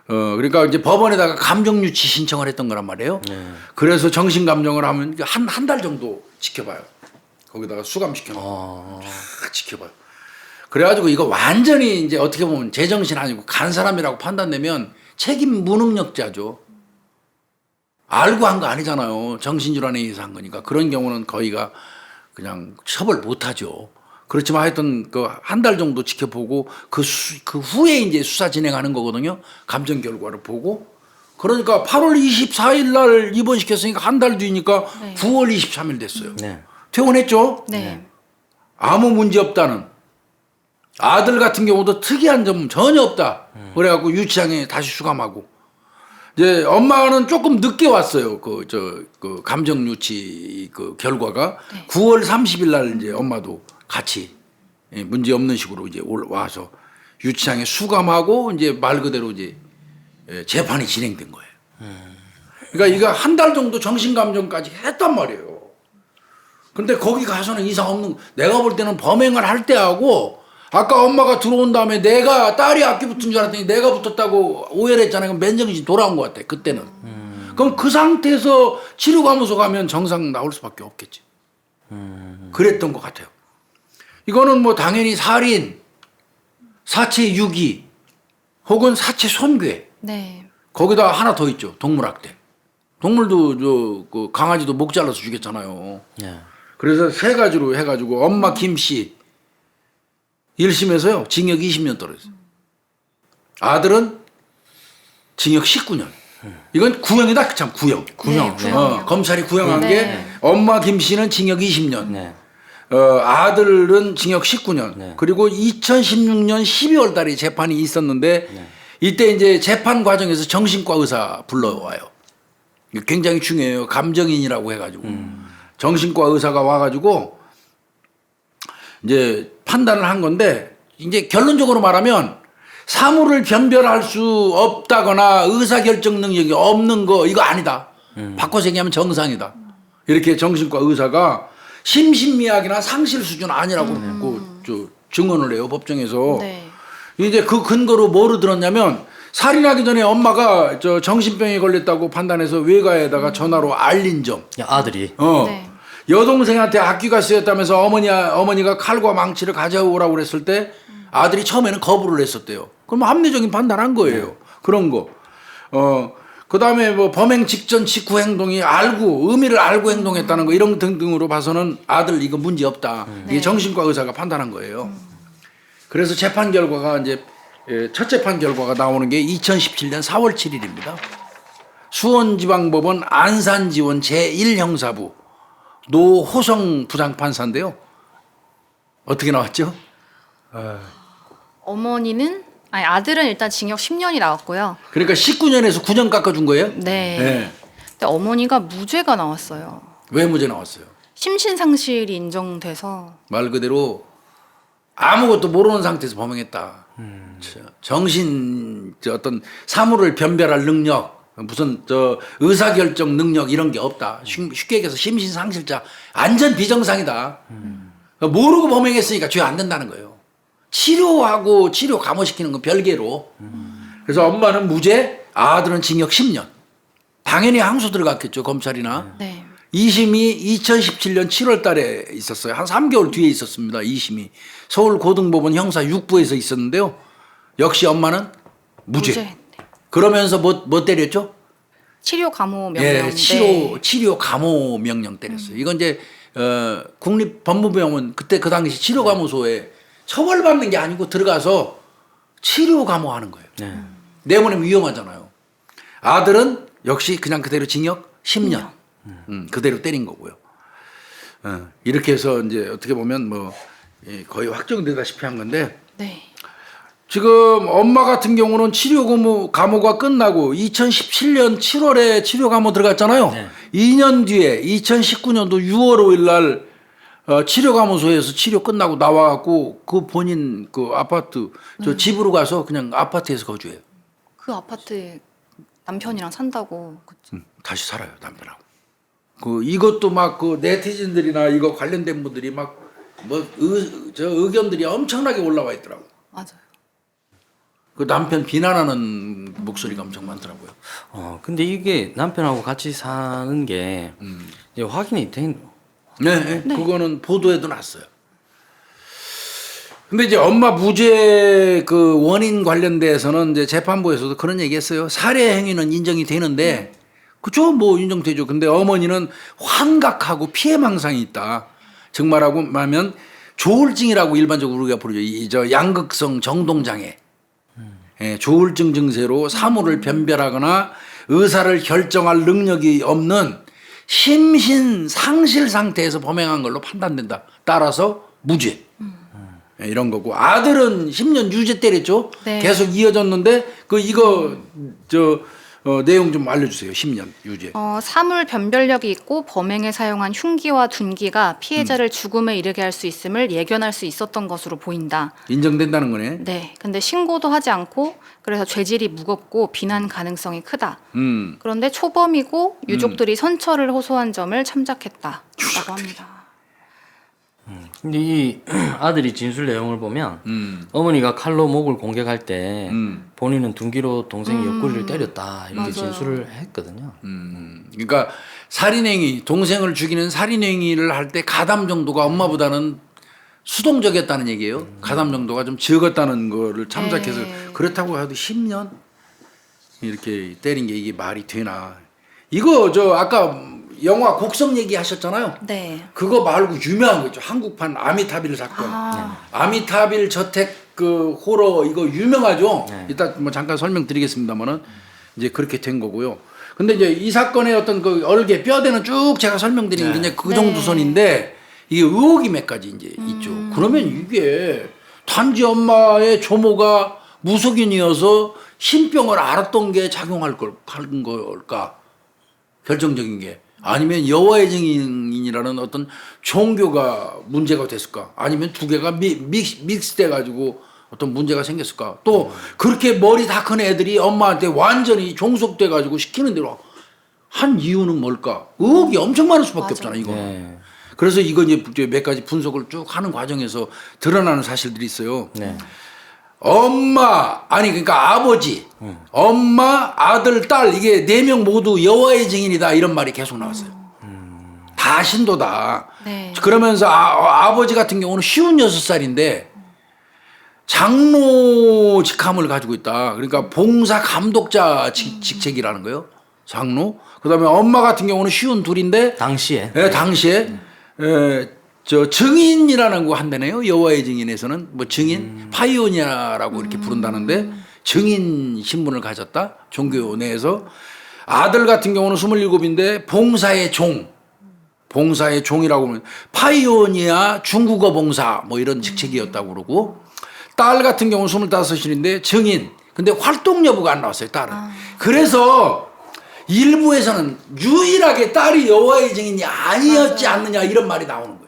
그러니까 이제 법원에다가 감정유치 신청을 했던 거란 말이에요. 그래서 정신감정을 하면 한 달 정도 지켜봐요. 거기다가 수감시켜놓고 쫙 지켜봐요. 그래가지고 이거 완전히 이제 어떻게 보면 제정신 아니고 간 사람이라고 판단되면 책임 무능력자죠. 알고 한 거 아니잖아요. 정신질환에 의해서 한 거니까. 그런 경우는 거의가 그냥 처벌 못 하죠. 그렇지만 하여튼 그 한 달 정도 지켜보고 그 후에 이제 수사 진행하는 거거든요. 감정 결과를 보고. 그러니까 8월 24일 날 입원시켰으니까 한 달 뒤니까 네. 9월 23일 됐어요. 네. 퇴원했죠? 네. 아무 문제 없다는. 아들 같은 경우도 특이한 점은 전혀 없다. 그래갖고 유치장에 다시 수감하고. 이제 엄마는 조금 늦게 왔어요. 그 감정 유치 그 결과가 네. 9월 30일 날 이제 엄마도 같이 문제 없는 식으로 이제 와서 유치장에 수감하고 이제 말 그대로 이제 재판이 진행된 거예요. 그러니까 이거 한 달 정도 정신감정까지 했단 말이에요. 근데 거기 가서는 이상 없는, 내가 볼 때는 범행을 할 때하고 아까 엄마가 들어온 다음에 내가 딸이 악기 붙은 줄 알았더니 내가 붙었다고 오해를 했잖아요. 그럼 맨정신 돌아온 것 같아, 그때는. 그럼 그 상태에서 치료감호소 가면 정상 나올 수밖에 없겠지. 그랬던 것 같아요. 이거는 뭐 당연히 살인, 사체 유기, 혹은 사체 손괴. 네. 거기다 하나 더 있죠. 동물학대. 동물도 그 강아지도 목 잘라서 죽였잖아요. 예. 그래서 세 가지로 해가지고 엄마 김씨 1심에서요 징역 20년 떨어졌어요. 아들은 징역 19년. 이건 구형이다. 참 구형. 구형. 네, 구형이요. 검찰이 구형한 네. 게 엄마 김씨는 징역 20년. 네. 아들은 징역 19년. 네. 그리고 2016년 12월 달에 재판이 있었는데 이때 이제 재판 과정에서 정신과 의사 불러와요. 이거 굉장히 중요해요. 감정인이라고 해가지고. 정신과 의사가 와가지고 이제 판단을 한 건데 이제 결론적으로 말하면 사물을 변별할 수 없다거나 의사결정 능력이 없는 거 이거 아니다. 바꿔서 얘기하면 정상이다. 이렇게 정신과 의사가 심신미약이나 상실 수준 아니라고 저 증언을 해요 법정에서. 네. 이제 그 근거로 뭐로 들었냐면 살인하기 전에 엄마가 저 정신병에 걸렸다고 판단해서 외가에다가 전화로 알린 점. 야, 아들이. 네. 여동생한테 악귀가 쓰였다면서 어머니가 칼과 망치를 가져오라고 그랬을 때 아들이 처음에는 거부를 했었대요. 그럼 합리적인 판단한 거예요. 그런 거. 그다음에 뭐 범행 직전 직후 행동이 의미를 알고 행동했다는 거 이런 등등으로 봐서는 아들 이거 문제 없다. 이게 네. 정신과 의사가 판단한 거예요. 그래서 재판 결과가 이제 첫 재판 결과가 나오는 게 2017년 4월 7일입니다. 수원지방법원 안산지원 제1형사부 노호성 부장판사인데요. 어떻게 나왔죠? 아들은 일단 징역 10년이 나왔고요. 그러니까 19년에서 9년 깎아준 거예요? 네. 근데 어머니가 무죄가 나왔어요. 왜 무죄 나왔어요? 심신상실이 인정돼서. 말 그대로 아무것도 모르는 상태에서 범행했다. 어떤 사물을 변별할 능력, 무슨 의사결정 능력 이런 게 없다. 쉽게 얘기해서 심신상실자, 완전 비정상이다. 모르고 범행했으니까 죄 안 된다는 거예요. 치료하고 치료 감호시키는 건 별개로. 그래서 엄마는 무죄, 아들은 징역 10년. 당연히 항소 들어갔겠죠, 검찰이나. 네. 2심이 2017년 7월 달에 있었어요. 한 3개월 뒤에 있었습니다. 2심이. 서울고등법원 형사 6부에서 있었는데요. 역시 엄마는 무죄. 네. 그러면서 뭐 때렸죠? 치료 감호 명령. 예, 치료 감호 명령 때렸어요. 이건 이제 국립법무병원 그때 그 당시 치료 감호소에 처벌받는 게 아니고 들어가서 치료 감호하는 거예요. 네. 내보내면 위험하잖아요. 아들은 역시 그냥 그대로 징역 10년. 그대로 때린 거고요. 이렇게 해서 이제 어떻게 보면 뭐 거의 확정되다시피 한 건데 네. 지금 엄마 같은 경우는 치료 감호가 끝나고 2017년 7월에 치료 감호 들어갔잖아요. 네. 2년 뒤에 2019년도 6월 5일 날 치료 감호소에서 치료 끝나고 나와갖고 그 본인 그 아파트 저 집으로 가서 그냥 아파트에서 거주해요. 그 아파트에 남편이랑 산다고. 그쵸. 다시 살아요 남편하고. 이것도 막 그 네티즌들이나 이거 관련된 분들이 막 뭐 의견들이 엄청나게 올라와 있더라고. 맞아요. 그 남편 비난하는 목소리가 엄청 많더라고요. 근데 이게 남편하고 같이 사는 게 이제 확인이 된. 네, 그거는 보도에도 났어요. 근데 이제 엄마 무죄 그 원인 관련돼서는 이제 재판부에서도 그런 얘기했어요. 살해 행위는 인정이 되는데, 그죠? 뭐 인정되죠. 근데 어머니는 환각하고 피해망상이 있다. 정말하고 말하면 조울증이라고 일반적으로 우리가 부르죠. 양극성 정동장애. 예, 조울증 증세로 사물을 변별하거나 의사를 결정할 능력이 없는 심신 상실 상태에서 범행한 걸로 판단된다. 따라서 무죄. 예, 이런 거고 아들은 10년 유죄 때렸죠. 네. 계속 이어졌는데 내용 좀 알려주세요. 10년 유죄. 사물 변별력이 있고 범행에 사용한 흉기와 둔기가 피해자를 죽음에 이르게 할 수 있음을 예견할 수 있었던 것으로 보인다. 인정된다는 거네. 네. 근데 신고도 하지 않고 그래서 죄질이 무겁고 비난 가능성이 크다. 그런데 초범이고 유족들이 선처를 호소한 점을 참작했다라고 합니다. 근데 이 아들이 진술 내용을 보면 어머니가 칼로 목을 공격할 때 본인은 둔기로 동생의 옆구리를 때렸다 이렇게 맞아요. 진술을 했거든요. 그러니까 살인행위, 동생을 죽이는 살인행위를 할 때 가담 정도가 엄마보다는 수동적이었다는 얘기예요. 가담 정도가 좀 적었다는 거를 참작해서 네. 그렇다고 해도 10년 이렇게 때린 게 이게 말이 되나. 이거 저 아까 영화 곡성 얘기하셨잖아요. 네. 그거 말고 유명한 거 있죠. 한국판 아미타빌 사건. 아미타빌 저택 그 호러 이거 유명하죠. 이따 뭐 잠깐 설명드리겠습니다만은 이제 그렇게 된 거고요. 근데 이제 이 사건의 어떤 그 얼개 뼈대는 쭉 제가 설명드린 게 이제 그 정도 선인데 이게 의혹이 몇 가지 이제 있죠. 그러면 이게 단지 엄마의 조모가 무속인이어서 신병을 알았던 게 작용할 하는 걸까? 결정적인 게. 아니면 여호와의 증인이라는 어떤 종교가 문제가 됐을까? 아니면 두 개가 믹스돼 가지고 어떤 문제가 생겼을까? 또 그렇게 머리 다 큰 애들이 엄마한테 완전히 종속돼 가지고 시키는 대로 한 이유는 뭘까? 의혹이 엄청 많을 수밖에 없잖아, 이거. 네. 그래서 이거 이제 몇 가지 분석을 쭉 하는 과정에서 드러나는 사실들이 있어요. 네. 엄마, 아니 그러니까 아버지, 엄마, 아들, 딸 이게 4명 모두 여호와의 증인이다 이런 말이 계속 나왔어요. 다 신도다. 네. 그러면서 아버지 같은 경우는 56살인데 장로 직함을 가지고 있다. 그러니까 봉사 감독자 직책이라는 거예요. 장로. 그다음에 엄마 같은 경우는 52인데 당시에. 예, 당시에 저 증인이라는 거 한다네요. 여호와의 증인에서는 뭐 증인 파이오니아라고 이렇게 부른다는데 증인 신분을 가졌다. 종교 내에서 아들 같은 경우는 27인데 봉사의 종. 봉사의 종이라고 하면 파이오니아 중국어 봉사 뭐 이런 직책이었다고 그러고 딸 같은 경우는 25인데 증인. 근데 활동 여부가 안 나왔어요, 딸은. 그래서 일부에서는 유일하게 딸이 여호와의 증인이 아니었지 않느냐 이런 말이 나오는 거예요.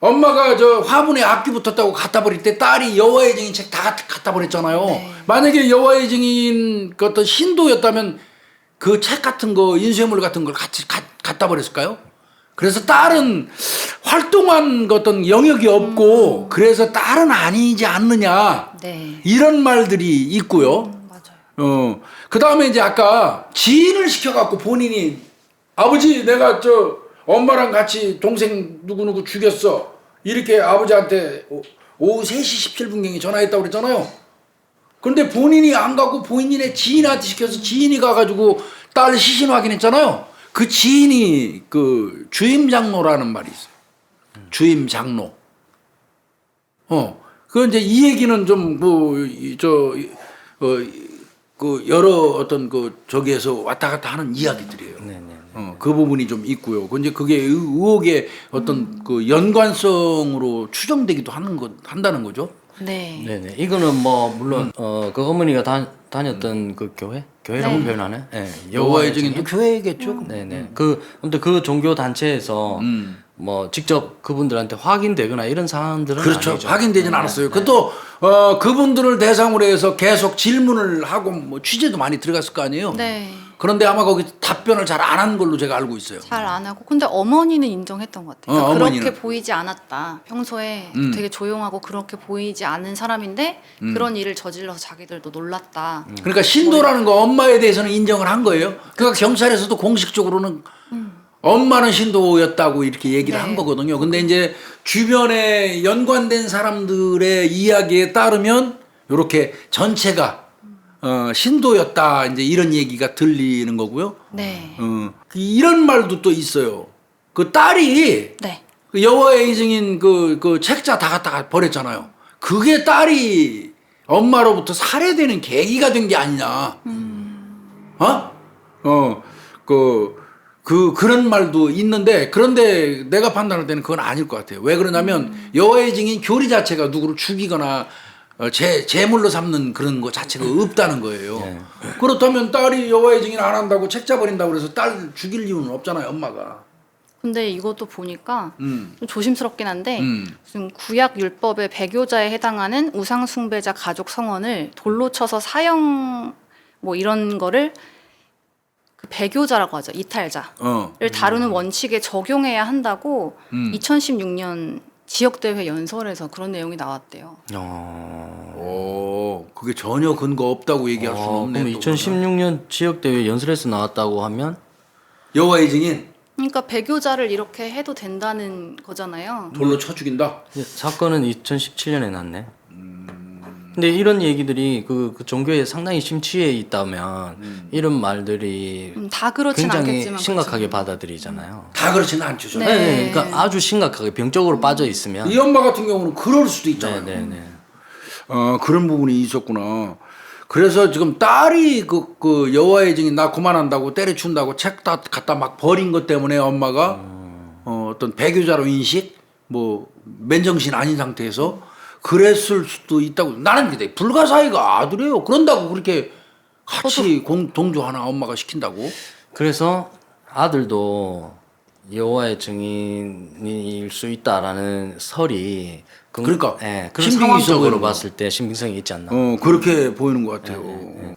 엄마가 저 화분에 악기 붙었다고 갖다 버릴 때 딸이 여호와의 증인 책 다 갖다 버렸잖아요. 네. 만약에 여호와의 증인 그 어떤 신도였다면 그 책 같은 거 인쇄물 같은 걸 같이 갖다 버렸을까요? 그래서 딸은 활동한 그 어떤 영역이 없고 그래서 딸은 아니지 않느냐 네. 이런 말들이 있고요. 맞아요. 그 다음에 이제 아까 지인을 시켜갖고 본인이 아버지 내가 저 엄마랑 같이 동생 누구누구 죽였어. 이렇게 아버지한테 오후 3시 17분경에 전화했다고 그랬잖아요. 근데 본인이 안 가고 본인의 지인한테 시켜서 지인이 가가지고 딸 시신 확인했잖아요. 그 지인이 그 주임장로라는 말이 있어요. 주임장로. 그 이제 이 얘기는 좀 그 여러 어떤 그 저기에서 왔다 갔다 하는 이야기들이에요. 네네. 그 부분이 좀 있고요. 근데 그게 의혹의 어떤 그 연관성으로 추정되기도 한다는 거죠. 네. 네네. 이거는 뭐 물론 그 어머니가 다녔던 그 교회라고 네. 표현하네. 네. 여호와의 증인도 교회겠죠. 네네. 아무튼 그 종교 단체에서 뭐 직접 그분들한테 확인되거나 이런 사안들은 그렇죠. 아니죠. 확인되진 네. 않았어요. 그것도 그분들을 대상으로 해서 계속 질문을 하고 뭐 취재도 많이 들어갔을 거 아니에요. 네. 그런데 아마 거기 답변을 잘 안 한 걸로 제가 알고 있어요. 잘 안 하고 근데 어머니는 인정했던 것 같아요. 그러니까 어머니는. 그렇게 보이지 않았다. 평소에 되게 조용하고 그렇게 보이지 않은 사람인데 그런 일을 저질러서 자기들도 놀랐다. 그러니까 신도라는 거 엄마에 대해서는 인정을 한 거예요. 그러니까 경찰에서도 공식적으로는 엄마는 신도였다고 이렇게 얘기를 네. 한 거거든요. 근데 이제 주변에 연관된 사람들의 이야기에 따르면 이렇게 전체가 신도였다 이제 이런 얘기가 들리는 거고요. 네. 이런 말도 또 있어요. 그 딸이 네. 그 여호와의 증인 그 책자 다 갖다가 버렸잖아요. 그게 딸이 엄마로부터 살해되는 계기가 된 게 아니냐. 그런 말도 있는데 그런데 내가 판단할 때는 그건 아닐 것 같아요. 왜 그러냐면 여호와의 증인 교리 자체가 누구를 죽이거나 제물로 삼는 그런 거 자체가 없다는 거예요. 네. 그렇다면 딸이 여호와의 증인 안 한다고 책자 버린다고 그래서 딸 죽일 이유는 없잖아요, 엄마가. 근데 이것도 보니까 좀 조심스럽긴 한데 음. 지금 구약 율법의 배교자에 해당하는 우상 숭배자 가족 성원을 돌로 쳐서 사형 뭐 이런 거를 그 배교자라고 하죠. 이탈자를 다루는 원칙에 적용해야 한다고 2016년 지역대회 연설에서 그런 내용이 나왔대요. 그게 전혀 근거 없다고 얘기할 수는 없네. 그럼 2016년 지역대회 연설에서 나왔다고 하면 여호와의 증인 그러니까 배교자를 이렇게 해도 된다는 거잖아요. 돌로 쳐 죽인다. 사건은 2017년에 났네. 근데 이런 얘기들이 그 종교에 상당히 심취해 있다면 이런 말들이 다 그렇진 굉장히 않겠지만 심각하게 그렇죠. 받아들이잖아요. 다 그렇지는 않죠. 저는. 네. 네, 그러니까 아주 심각하게 병적으로 빠져 있으면. 이 엄마 같은 경우는 그럴 수도 있잖아요. 네네네. 그런 부분이 있었구나. 그래서 지금 딸이 그 여호와의 증인 나 그만한다고 때려춘다고 책 다 갖다 막 버린 것 때문에 엄마가 어떤 배교자로 인식 뭐 맨정신 아닌 상태에서 그랬을 수도 있다고. 나는 근데 불가사의가 아들이에요. 그런다고 그렇게 같이 동조하나 엄마가 시킨다고. 그래서 아들도 여호와의 증인일 수 있다라는 설이 그러니까 예, 그런 신빙이 있어 상황적으로 보이는 거. 봤을 때 신빙성이 있지 않나. 그렇게 보이는 것 같아요.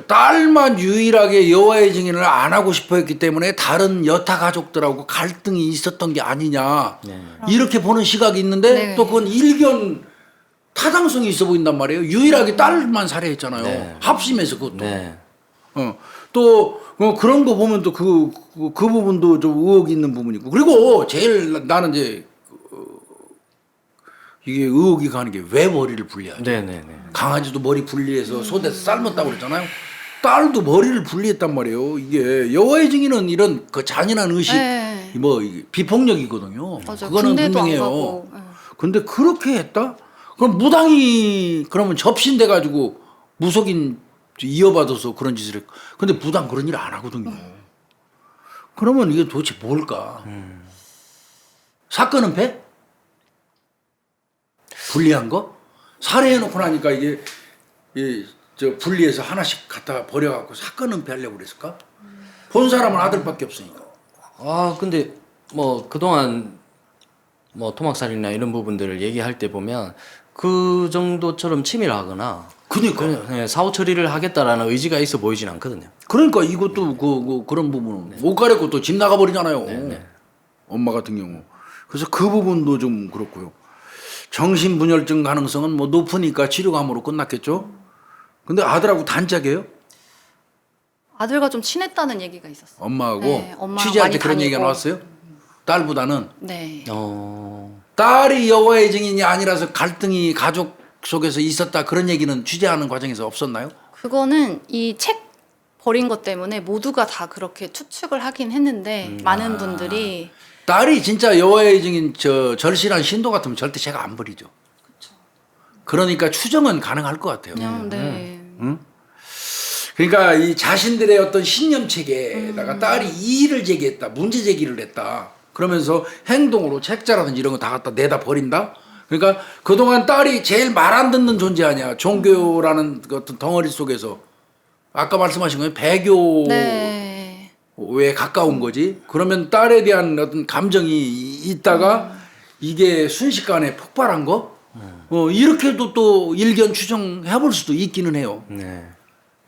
딸만 유일하게 여호와의 증인을 안 하고 싶어 했기 때문에 다른 여타 가족들하고 갈등이 있었던 게 아니냐. 이렇게 보는 시각이 있는데 네. 또 그건 일견 타당성이 있어 보인단 말이에요. 유일하게 딸만 살해했잖아요. 네. 합심해서 그것도. 네. 또 그런 거 보면 또 그 부분도 좀 의혹이 있는 부분이고. 그리고 제일 나는 이제 이게 의혹이 가는 게 왜 머리를 분리하죠? 네네네. 강아지도 머리 분리해서 소대서 삶았다고 그랬잖아요. 딸도 머리를 분리했단 말이에요. 이게 여호와의 증인은 이런 그 잔인한 의식, 네. 뭐 이게 비폭력이거든요. 맞아요. 그거는 군대도 안 분명해요. 가고. 네. 근데 그렇게 했다? 그럼 무당이 그러면 접신돼 가지고 무속인 이어받아서 그런 짓을 했고. 근데 무당 그런 일 안 하거든요. 그러면 이게 도대체 뭘까? 사건은 배? 분리한 거? 살해해놓고 나니까 이게 저 분리해서 하나씩 갖다 버려갖고 사건은 배하려고 그랬을까? 본 사람은 아들밖에 없으니까. 아 근데 뭐 그동안 뭐 토막살이나 이런 부분들을 얘기할 때 보면 그 정도처럼 치밀하거나 그러니까. 사후 처리를 하겠다라는 의지가 있어 보이진 않거든요. 그러니까 이것도 그런 부분은 옷 갈아입고 또 집 나가버리잖아요. 네. 엄마 같은 경우. 그래서 그 부분도 좀 그렇고요. 정신분열증 가능성은 뭐 높으니까 치료감으로 끝났겠죠. 근데 아들하고 단짝이에요? 아들과 좀 친했다는 얘기가 있었어요. 엄마하고 네, 엄마랑 취재할 때 많이 그런 얘기가 다니고. 나왔어요? 딸보다는. 네. 딸이 여호와의 증인이 아니라서 갈등이 가족 속에서 있었다 그런 얘기는 취재하는 과정에서 없었나요? 그거는 이 책 버린 것 때문에 모두가 다 그렇게 추측을 하긴 했는데 많은 분들이 딸이 진짜 여호와의 증인 저 절실한 신도 같으면 절대 제가 안 버리죠. 그러니까 추정은 가능할 것 같아요. 그냥 네. 그러니까 이 자신들의 어떤 신념 체계에다가 딸이 이의를 제기했다, 문제 제기를 했다. 그러면서 행동으로 책자라든지 이런 거 다 갖다 내다 버린다. 그러니까 그동안 딸이 제일 말 안 듣는 존재 아니야. 종교라는 그 어떤 덩어리 속에서 아까 말씀하신 거예요. 배교에 네. 가까운 거지. 그러면 딸에 대한 어떤 감정이 있다가 이게 순식간에 폭발한 거. 이렇게도 또 일견 추정해 볼 수도 있기는 해요. 네.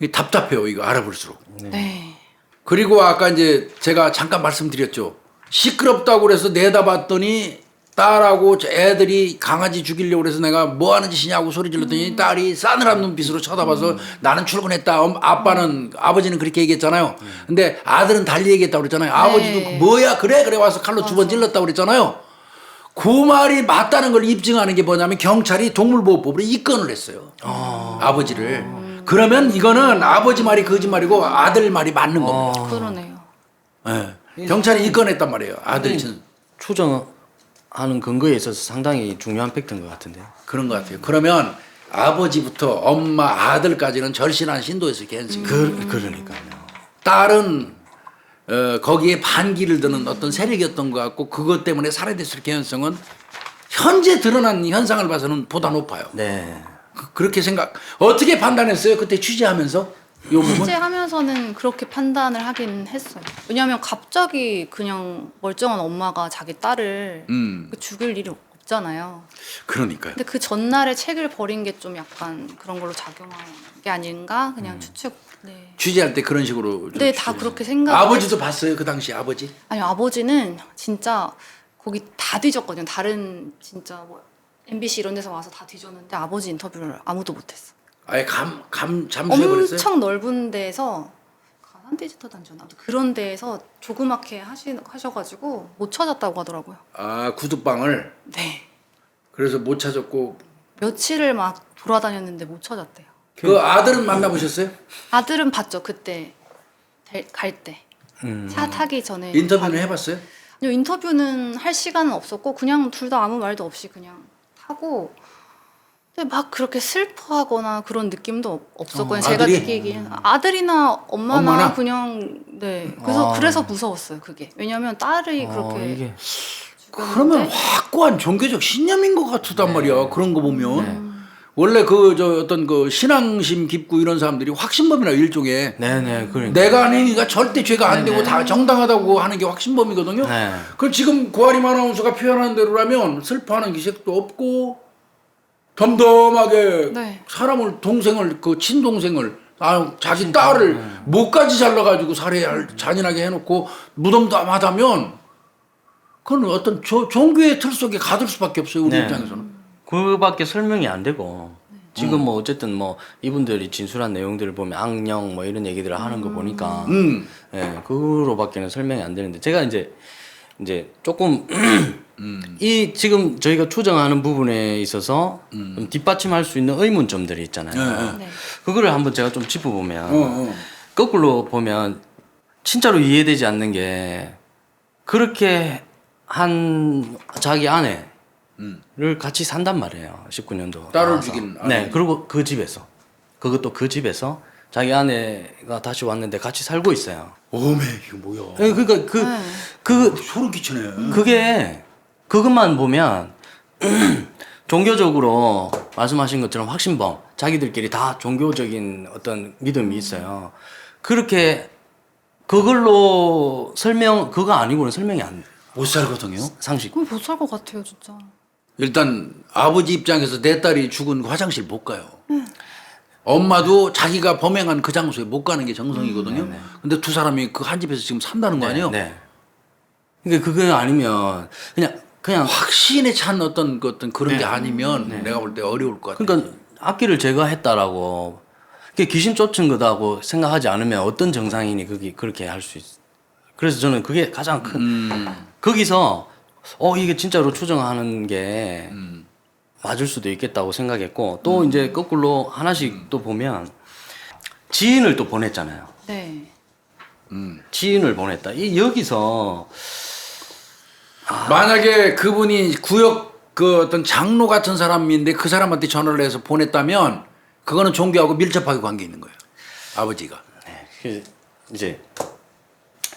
이게 답답해요. 이거 알아볼수록. 네. 그리고 아까 이제 제가 잠깐 말씀드렸죠. 시끄럽다고 그래서 내다봤더니 딸하고 애들이 강아지 죽이려고 그래서 내가 뭐 하는 짓이냐고 소리 질렀더니 딸이 싸늘한 눈빛으로 쳐다봐서 나는 출근했다. 아버지는 그렇게 얘기했잖아요. 근데 아들은 달리 얘기했다고 그랬잖아요. 아버지도 뭐야 그래 와서 칼로 두 번 찔렀다고 그랬잖아요. 그 말이 맞다는 걸 입증하는 게 뭐냐면 경찰이 동물보호법으로 입건을 했어요. 아버지를. 그러면 이거는 아버지 말이 거짓말이고 아들 말이 맞는 겁니다. 그러네요. 네. 경찰이 입건했단 말이에요. 아들 친. 추정하는 근거에 있어서 상당히 중요한 팩트인 것 같은데요. 그런 것 같아요. 그러면 아버지부터 엄마, 아들까지는 절실한 신도였을 개연성이. 그러니까요. 딸은 거기에 반기를 드는 어떤 세력이었던 것 같고 그것 때문에 살해됐을 개연성은 현재 드러난 현상을 봐서는 보다 높아요. 네. 그렇게 어떻게 판단했어요? 그때 취재하면서? 요 부분? 취재하면서는 그렇게 판단을 하긴 했어요. 왜냐하면 갑자기 그냥 멀쩡한 엄마가 자기 딸을 죽일 일이 없잖아요. 그러니까요. 근데 그 전날에 책을 버린 게 좀 약간 그런 걸로 작용한 게 아닌가 그냥 추측. 네. 취재할 때 그런 식으로. 네, 다 그렇게 생각. 아버지도 봤어요? 그 당시 아버지? 아니 아버지는 진짜 거기 다 뒤졌거든요. 다른 진짜 뭐 MBC 이런 데서 와서 다 뒤졌는데 아버지 인터뷰를 아무도 못했어. 아예 잠수해버렸어요? 엄청 넓은 데에서 가난 디지털 단지나 그런 데에서 조그맣게 하셔가지고 못 찾았다고 하더라고요. 아 구두방을. 네. 그래서 못 찾았고 며칠을 막 돌아다녔는데 못 찾았대요. 그 아들은 만나보셨어요? 아들은 봤죠 그때 갈 때. 차 타기 전에. 인터뷰는 해봤어요? 아니요, 인터뷰는 할 시간은 없었고 그냥 둘 다 아무 말도 없이 그냥 하고. 근데 막 그렇게 슬퍼하거나 그런 느낌도 없었거든요. 제가 아들이? 느끼기엔 아들이나 엄마나, 엄마나? 그냥 네. 그래서 무서웠어요 그게. 왜냐면 딸이 그렇게 이게 그러면 확고한 종교적 신념인 것 같단 말이야. 그런 거 보면. 원래 그 어떤 그 신앙심 깊고 이런 사람들이 확신범이라 일종의 네네 그러니까. 내가 한 행위가 절대 죄가 안 되고 다 정당하다고 하는 게 확신범이거든요. 네. 그 지금 고아림 아나운서가 표현한 대로라면 슬퍼하는 기색도 없고 덤덤하게 네. 사람을 동생을 그 친동생을 자기 딸을 목까지 잘라가지고 살해할 잔인하게 해놓고 무덤덤하다면 그건 어떤 종교의 틀 속에 가둘 수밖에 없어요 우리 네. 입장에서는. 그밖에 설명이 안 되고 지금 뭐 어쨌든 뭐 이분들이 진술한 내용들을 보면 악령 뭐 이런 얘기들을 하는 거 보니까 예, 그로밖에는 설명이 안 되는데 제가 이제 조금 이 지금 저희가 추정하는 부분에 있어서 좀 뒷받침할 수 있는 의문점들이 있잖아요. 네. 그거를 한번 제가 좀 짚어보면 거꾸로 보면 진짜로 이해되지 않는 게 그렇게 한 자기 아내를 같이 산단 말이에요. 19년도. 딸을 죽인 아내. 네, 그리고 그 집에서 그것도 그 집에서 자기 아내가 다시 왔는데 같이 살고 있어요. 어메 이거 뭐야? 예, 그러니까 그 소름 끼치네. 그게 그것만 보면 종교적으로 말씀하신 것처럼 확신범 자기들끼리 다 종교적인 어떤 믿음이 있어요. 그렇게 그걸로 그거 아니고는 설명이 안 못 살거든요. 상식. 그럼 못 살 것 같아요 진짜. 일단 아버지 입장에서 내 딸이 죽은 화장실 못 가요. 엄마도 자기가 범행한 그 장소에 못 가는 게 정성이거든요. 근데 두 사람이 그 한 집에서 지금 산다는 거 아니에요? 네. 그러니까 그거 아니면 그냥 확신에 찬 어떤 그런 게 아니면 내가 볼 때 어려울 것 같아요. 그러니까 악기를 제거했다라고 그게 귀신 쫓은 거다고 생각하지 않으면 어떤 정상인이 그렇게 할 수 있어. 그래서 저는 그게 가장 큰 거기서 이게 진짜로 추정하는 게 맞을 수도 있겠다고 생각했고 또 이제 거꾸로 하나씩 또 보면 지인을 또 보냈잖아요. 네. 지인을 보냈다. 여기서 만약에 그분이 구역 그 어떤 장로 같은 사람인데 그 사람한테 전화를 해서 보냈다면 그거는 종교하고 밀접하게 관계 있는 거예요. 아버지가. 네, 이제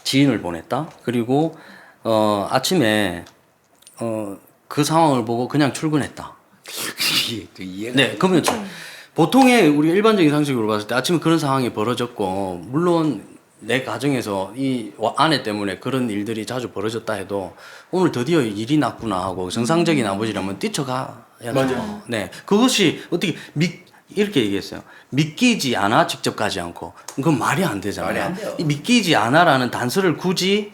지인을 보냈다. 그리고 아침에 그 상황을 보고 그냥 출근했다. 이해가. 네, 그러면 보통의 우리가 일반적인 상식으로 봤을 때 아침에 그런 상황이 벌어졌고 물론 내 가정에서 이 아내 때문에 그런 일들이 자주 벌어졌다 해도 오늘 드디어 일이 났구나 하고 정상적인 아버지라면 뛰쳐가야 돼요. 네, 그것이 어떻게 이렇게 얘기했어요. 믿기지 않아 직접 가지 않고 그건 말이 안 되잖아요. 말이 안 돼요. 이 믿기지 않아라는 단서를 굳이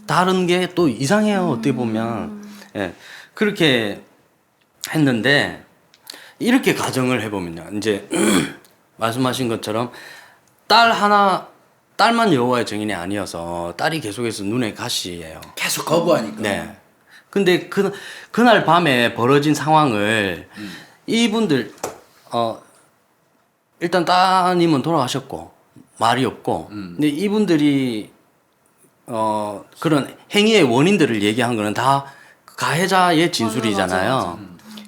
다른 게 또 이상해요. 어떻게 보면 예, 그렇게 했는데 이렇게 가정을 해보면요. 이제 말씀하신 것처럼 딸만 여호와의 증인이 아니어서 딸이 계속해서 눈에 가시예요. 계속 거부하니까. 네. 근데 그날 밤에 벌어진 상황을 이분들 일단 따님은 돌아가셨고 말이 없고 근데 이분들이 그런 행위의 원인들을 얘기한 거는 다 가해자의 진술이잖아요.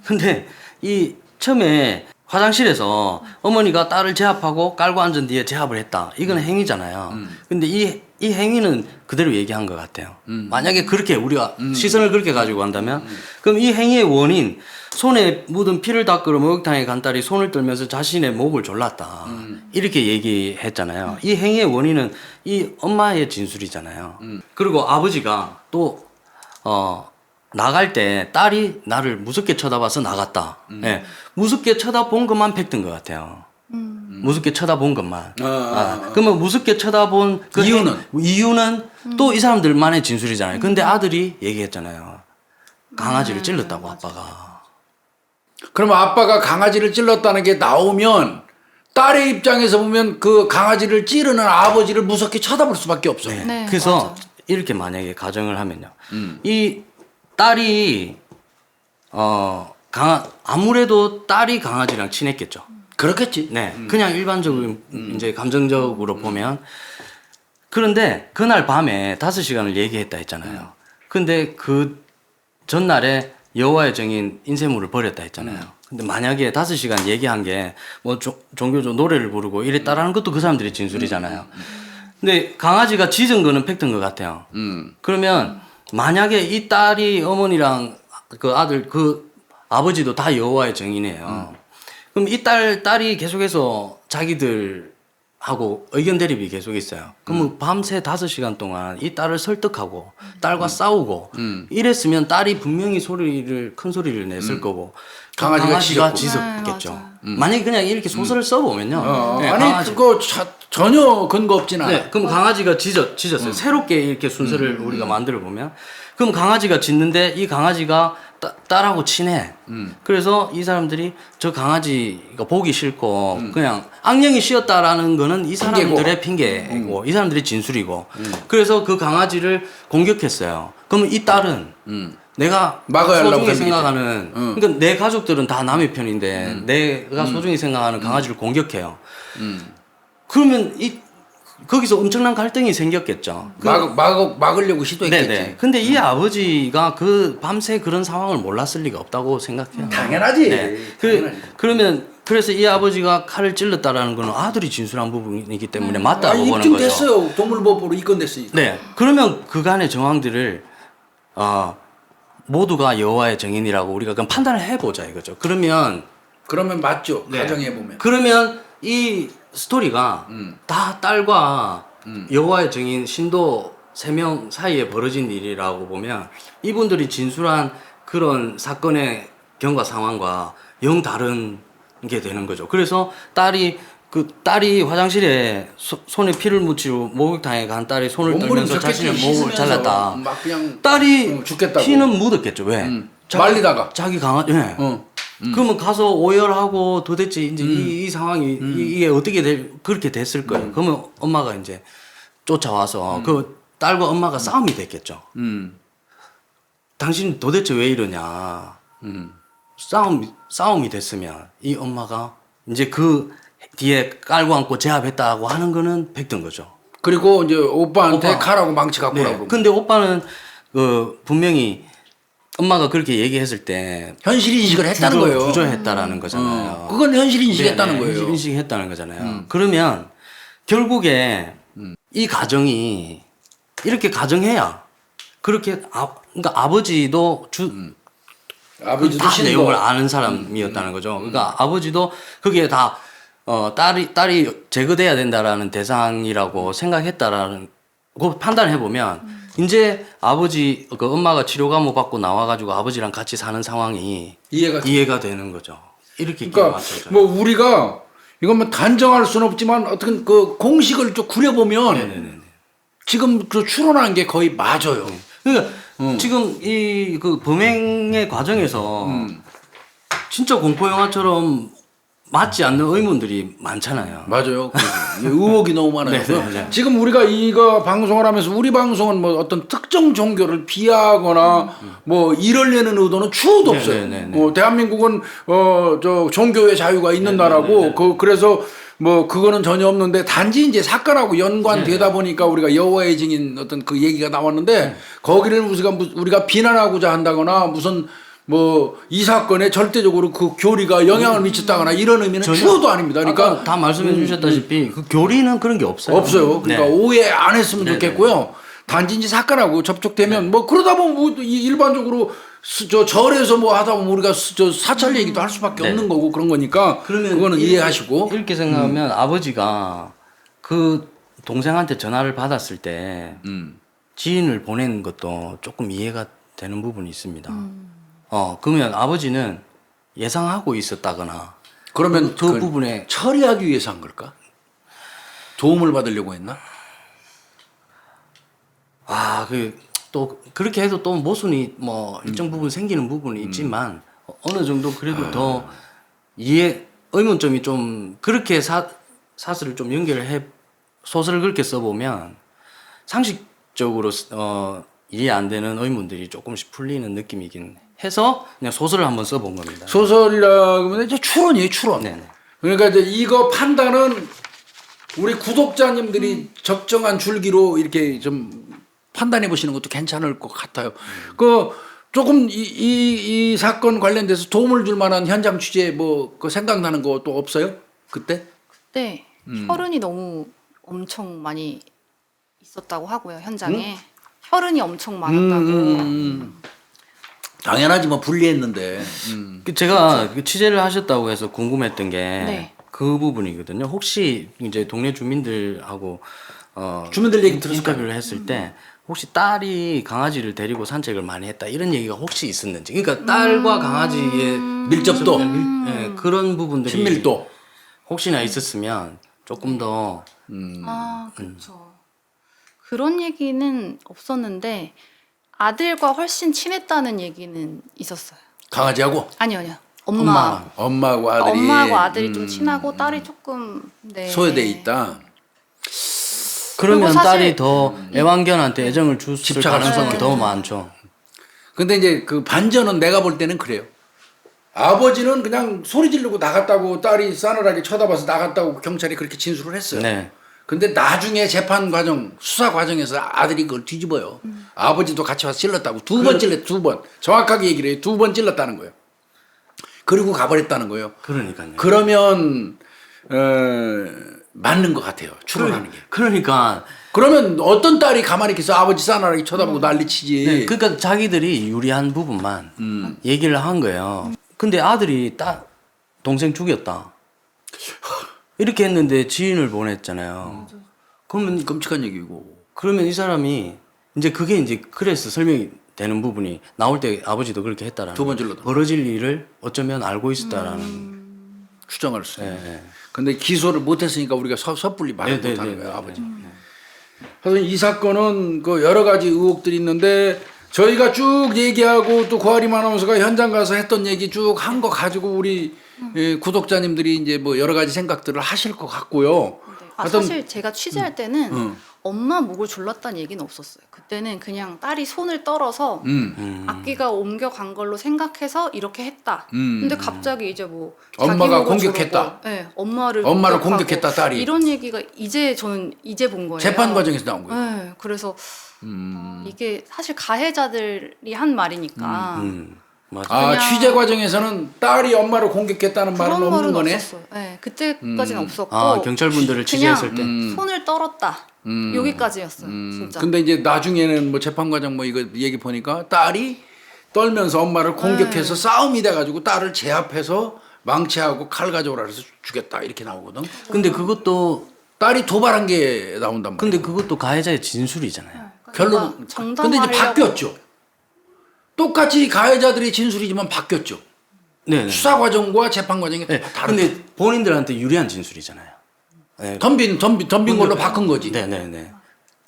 근데 이 처음에 화장실에서 어머니가 딸을 제압하고 깔고 앉은 뒤에 제압을 했다. 이건 행위잖아요. 근데 이 행위는 그대로 얘기한 것 같아요. 만약에 그렇게 우리가 시선을 그렇게 가지고 간다면 그럼 이 행위의 원인 손에 묻은 피를 닦으러 목욕탕에 간 딸이 손을 떨면서 자신의 목을 졸랐다. 이렇게 얘기했잖아요. 이 행위의 원인은 이 엄마의 진술이잖아요. 그리고 아버지가 또 나갈 때 딸이 나를 무섭게 쳐다봐서 나갔다. 네. 무섭게 쳐다본 것만 팩트인 것 같아요. 무섭게 쳐다본 것만. 그러면 무섭게 쳐다본 그 이유는 또 이 사람들만의 진술이잖아요. 근데 아들이 얘기했잖아요. 강아지를 찔렀다고 아빠가. 그러면 아빠가 강아지를 찔렀다는 게 나오면 딸의 입장에서 보면 그 강아지를 찌르는 아버지를 무섭게 쳐다볼 수밖에 없어요. 네, 그래서 맞아. 이렇게 만약에 가정을 하면요. 이 딸이 아무래도 딸이 강아지랑 친했겠죠. 그렇겠지. 네, 그냥 일반적으로 이제 감정적으로 보면. 그런데 그날 밤에 5시간을 얘기했다 했잖아요. 근데 그 전날에 여호와의 증인 인쇄물을 버렸다 했잖아요. 근데 만약에 5시간 얘기한 게 뭐 종교적 노래를 부르고 이랬다라는 것도 그 사람들의 진술이잖아요. 근데 강아지가 짖은 거는 팩트인 것 같아요. 그러면 만약에 이 딸이 어머니랑 그 아들 그 아버지도 다 여호와의 증인이에요. 그럼 이 딸이 계속해서 자기들하고 의견 대립이 계속 있어요. 그러면 밤새 5시간 동안 이 딸을 설득하고 딸과 싸우고 이랬으면 딸이 분명히 큰 소리를 냈을 거고 강아지가 짖었겠죠. 네, 만약에 그냥 이렇게 소설을 써보면요. 네, 아니 강아지. 그거 전혀 근거 없진 않아. 네, 그럼 강아지가 짖었어요. 새롭게 이렇게 순서를 우리가 만들어 보면, 그럼 강아지가 짖는데 이 강아지가 딸하고 친해. 그래서 이 사람들이 저 강아지가 보기 싫고 그냥 악령이 씌었다라는 거는 이 사람들의 핑계고 이 사람들의 진술이고. 그래서 그 강아지를 공격했어요. 그러면 이 딸은 내가 막아야 하려고 소중히 생각했지. 생각하는, 그러니까 내 가족들은 다 남의 편인데 내가 소중히 생각하는 강아지를 공격해요. 그러면 거기서 엄청난 갈등이 생겼겠죠. 막으려고 시도했겠지. 네네. 근데 이 아버지가 그 밤새 그런 상황을 몰랐을 리가 없다고 생각해요. 당연하지. 네. 그래서 이 아버지가 칼을 찔렀다라는 거는 아들이 진술한 부분이기 때문에 맞다고 보는 거죠. 입증됐어요. 동물보호법으로 입건됐으니까. 네. 그러면 그간의 정황들을 모두가 여호와의 증인이라고 우리가 그럼 판단을 해보자 이거죠. 그러면 맞죠. 네. 가정해 보면. 그러면 이 스토리가 다 딸과 여호와의 증인 신도 3명 사이에 벌어진 일이라고 보면 이분들이 진술한 그런 사건의 경과 상황과 영 다른 게 되는 거죠. 그래서 딸이 화장실에 손에 피를 묻히고 목욕탕에 간 딸이 손을 몸부림 떨면서 쳤겠지, 자신의 목을 씻으면서. 잘랐다. 막 그냥 딸이 죽겠다고. 피는 묻었겠죠. 왜? 말리다가. 자기 강아지. 네. 그러면 가서 오열하고 도대체 이제 이 상황이 이게 어떻게 그렇게 됐을 거예요. 그러면 엄마가 이제 쫓아와서 그 딸과 엄마가 싸움이 됐겠죠. 당신 도대체 왜 이러냐. 싸움이 됐으면 이 엄마가 이제 그 뒤에 깔고 앉고 제압했다고 하는 거는 팩트인 거죠. 그리고 이제 오빠한테 오빠. 칼하고 망치 갖고 네. 오라고. 근데 오빠는 분명히 엄마가 그렇게 얘기했을 때 현실 인식을 했다는 거예요. 주저했다라는 거잖아요. 그건 현실 인식했다는 네네, 거예요. 인식했다는 거잖아요. 그러면 결국에 이 가정이 이렇게 가정해야 그렇게 그러니까 아버지도 아버지도 다 신도. 내용을 아는 사람이었다는 거죠. 그러니까 아버지도 그게 다 딸이 제거돼야 된다라는 대상이라고 생각했다라는 거 판단해 보면 이제 그 엄마가 치료 감호 받고 나와가지고 아버지랑 같이 사는 상황이 이해가 되는 거죠. 이렇게 그러니까 맞춰져. 뭐 우리가 이건 뭐 단정할 수는 없지만 어떻게 그 공식을 좀 구려보면 네네네. 지금 그 추론한 게 거의 맞아요. 그러니까 지금 이 그 범행의 과정에서 진짜 공포 영화처럼 맞지 않는 의문들이 많잖아요. 맞아요. 의혹이 너무 많아요. 네. 지금 우리가 이거 방송을 하면서 우리 방송은 뭐 어떤 특정 종교를 비하하거나 뭐 이러려는 의도는 추호도 없어요. 네. 대한민국은 저 종교의 자유가 있는 나라고 그래서 뭐 그거는 전혀 없는데 단지 이제 사건하고 연관되다 보니까 우리가 여호와의 증인 어떤 그 얘기가 나왔는데 거기를 우리가 비난하고자 한다거나 무슨 뭐 이 사건에 절대적으로 그 교리가 영향을 미쳤다거나 이런 의미는 추호도 아닙니다. 그러니까 다 말씀해 주셨다시피 그 교리는 그런 게 없어요. 없어요. 그러니까 네. 오해 안 했으면 좋겠고요. 단지 이제 사건하고 접촉되면 뭐 그러다 보면 뭐 일반적으로 저 절에서 뭐 하다 보면 우리가 저 사찰 얘기도 할 수밖에 없는 거고 그런 거니까 그거는 이해하시고 이렇게 생각하면 아버지가 그 동생한테 전화를 받았을 때 지인을 보낸 것도 조금 이해가 되는 부분이 있습니다. 그러면 아버지는 예상하고 있었다거나 그러면 그 부분에 처리하기 위해서 한 걸까? 도움을 받으려고 했나? 또 그렇게 해도 또 모순이 뭐 일정 부분 생기는 부분이 있지만 어느 정도 그래도 더 의문점이 좀 그렇게 사슬을 좀 연결해 소설을 그렇게 써보면 상식적으로 이해 안 되는 의문들이 조금씩 풀리는 느낌이긴 해서 그냥 소설을 한번 써본 겁니다. 소설이라고 하면 이제 추론이에요, 추론. 네네. 그러니까 이제 이거 판단은 우리 구독자님들이 적정한 줄기로 이렇게 좀 판단해 보시는 것도 괜찮을 것 같아요. 그 조금 이 사건 관련돼서 도움을 줄 만한 현장 취재 뭐 그 생각나는 거 또 없어요? 그때? 네. 혈흔이 너무 엄청 많이 있었다고 하고요, 현장에. 혈흔이 엄청 많았다고. 당연하지 뭐 불리했는데. 제가 그 취재를 하셨다고 해서 궁금했던 게 네. 그 부분이거든요. 혹시 이제 동네 주민들하고 주민들 얘기 들었을까요? 인터뷰를 했을 때 혹시 딸이 강아지를 데리고 산책을 많이 했다 이런 얘기가 혹시 있었는지. 그러니까 딸과 강아지의 밀접도, 예, 그런 부분들이 친밀도. 혹시나 있었으면 조금 더 아, 그렇죠. 그런 얘기는 없었는데 아들과 훨씬 친했다는 얘기는 있었어요. 강아지하고 아니요. 엄마. 엄마하고 아들이 엄마하고 아들이 좀 친하고 딸이 조금 네. 소외돼 있다. 그러면 그리고 사실- 딸이 더 애완견한테 애정을 줄 집착할 가능성이 수밖에 더 많죠. 근데 이제 그 반전은 내가 볼 때는 그래요. 아버지는 그냥 소리 지르고 나갔다고 딸이 싸늘하게 쳐다봐서 나갔다고 경찰이 그렇게 진술을 했어요. 네. 근데 나중에 재판 과정, 수사 과정에서 아들이 그걸 뒤집어요. 아버지도 같이 와서 찔렀다고. 두 번 찔렀, 두 번. 정확하게 얘기를 해요. 두 번 찔렀다는 거예요. 그리고 가버렸다는 거예요. 그러니까요. 그러면, 맞는 것 같아요. 추론하는 게. 그러니까 그러면 어떤 딸이 가만히 있어 아버지 싸늘하게 쳐다보고 난리치지. 네, 그러니까 자기들이 유리한 부분만 얘기를 한 거예요. 근데 아들이 동생 죽였다. 이렇게 했는데 지인을 보냈잖아요. 그러면 끔찍한 얘기고. 그러면 이 사람이 이제 그게 이제 그래서 설명이 되는 부분이 나올 때 아버지도 그렇게 했다라는 두번 질렀다. 벌어질 일을 어쩌면 알고 있었다라는 추정할 수 있는. 네. 근데 기소를 못했으니까 우리가 섣불리 말을 네, 못하는 네, 거예요, 네, 아버지. 그래서 이 사건은 그 여러 가지 의혹들이 있는데 저희가 쭉 얘기하고 또 고아림 아나운서가 현장 가서 했던 얘기 쭉 한 거 가지고 우리 구독자님들이 이제 뭐 여러 가지 생각들을 하실 것 같고요. 네. 하여튼 사실 제가 취재할 때는 엄마 목을 졸랐다는 얘기는 없었어요. 그때는 그냥 딸이 손을 떨어서 악기가 옮겨간 걸로 생각해서 이렇게 했다. 근데 갑자기 이제 뭐 자기 엄마가 목을 공격했다. 조르고, 네, 엄마를 엄마를 공격하고 공격했다, 딸이. 이런 얘기가 저는 이제 본 거예요. 재판 과정에서 나온 거예요. 네, 그래서 이게 사실 가해자들이 한 말이니까 맞아. 아, 그냥- 취재 과정에서는 딸이 엄마를 공격했다는 말은 그런 없는 말은 거네. 없었어요. 네, 그때까지는 없었고 아, 경찰분들을 취재했을 때 손을 떨었다. 여기까지였어요. 진짜. 근데 이제 나중에는 뭐 재판 과정 뭐 이거 얘기 보니까 딸이 떨면서 엄마를 공격해서 싸움이 돼가지고 딸을 제압해서 망치하고 칼 가져오라 그래서 죽였다 이렇게 나오거든. 근데 그것도 딸이 도발한 게 나온단 말이야. 근데 그것도 가해자의 진술이잖아요. 결론. 근데 이제 정당화하려고 바뀌었죠. 똑같이 가해자들의 진술이지만 바뀌었죠. 네. 수사 과정과 재판 과정이 네. 다르죠. 근데 본인들한테 유리한 진술이잖아요. 네. 덤빈 걸로 바꾼 거지. 네네네.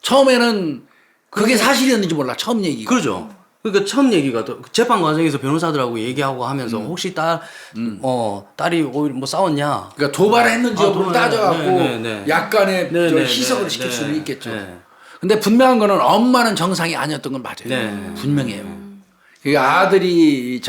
처음에는 그게 사실이었는지 몰라. 처음 얘기가. 그러죠. 그러니까 처음 얘기가 또 재판 과정에서 변호사들하고 얘기하고 하면서 혹시 딸이 오히려 뭐 싸웠냐? 그러니까 도발했는지 여부를 도발을- 따져갖고 네, 네, 네. 약간의 네, 저 네, 희석을 네, 시킬 네, 수는 있겠죠. 네. 근데 분명한 거는 엄마는 정상이 아니었던 건 맞아요. 네. 분명해요. 그러니까 아들이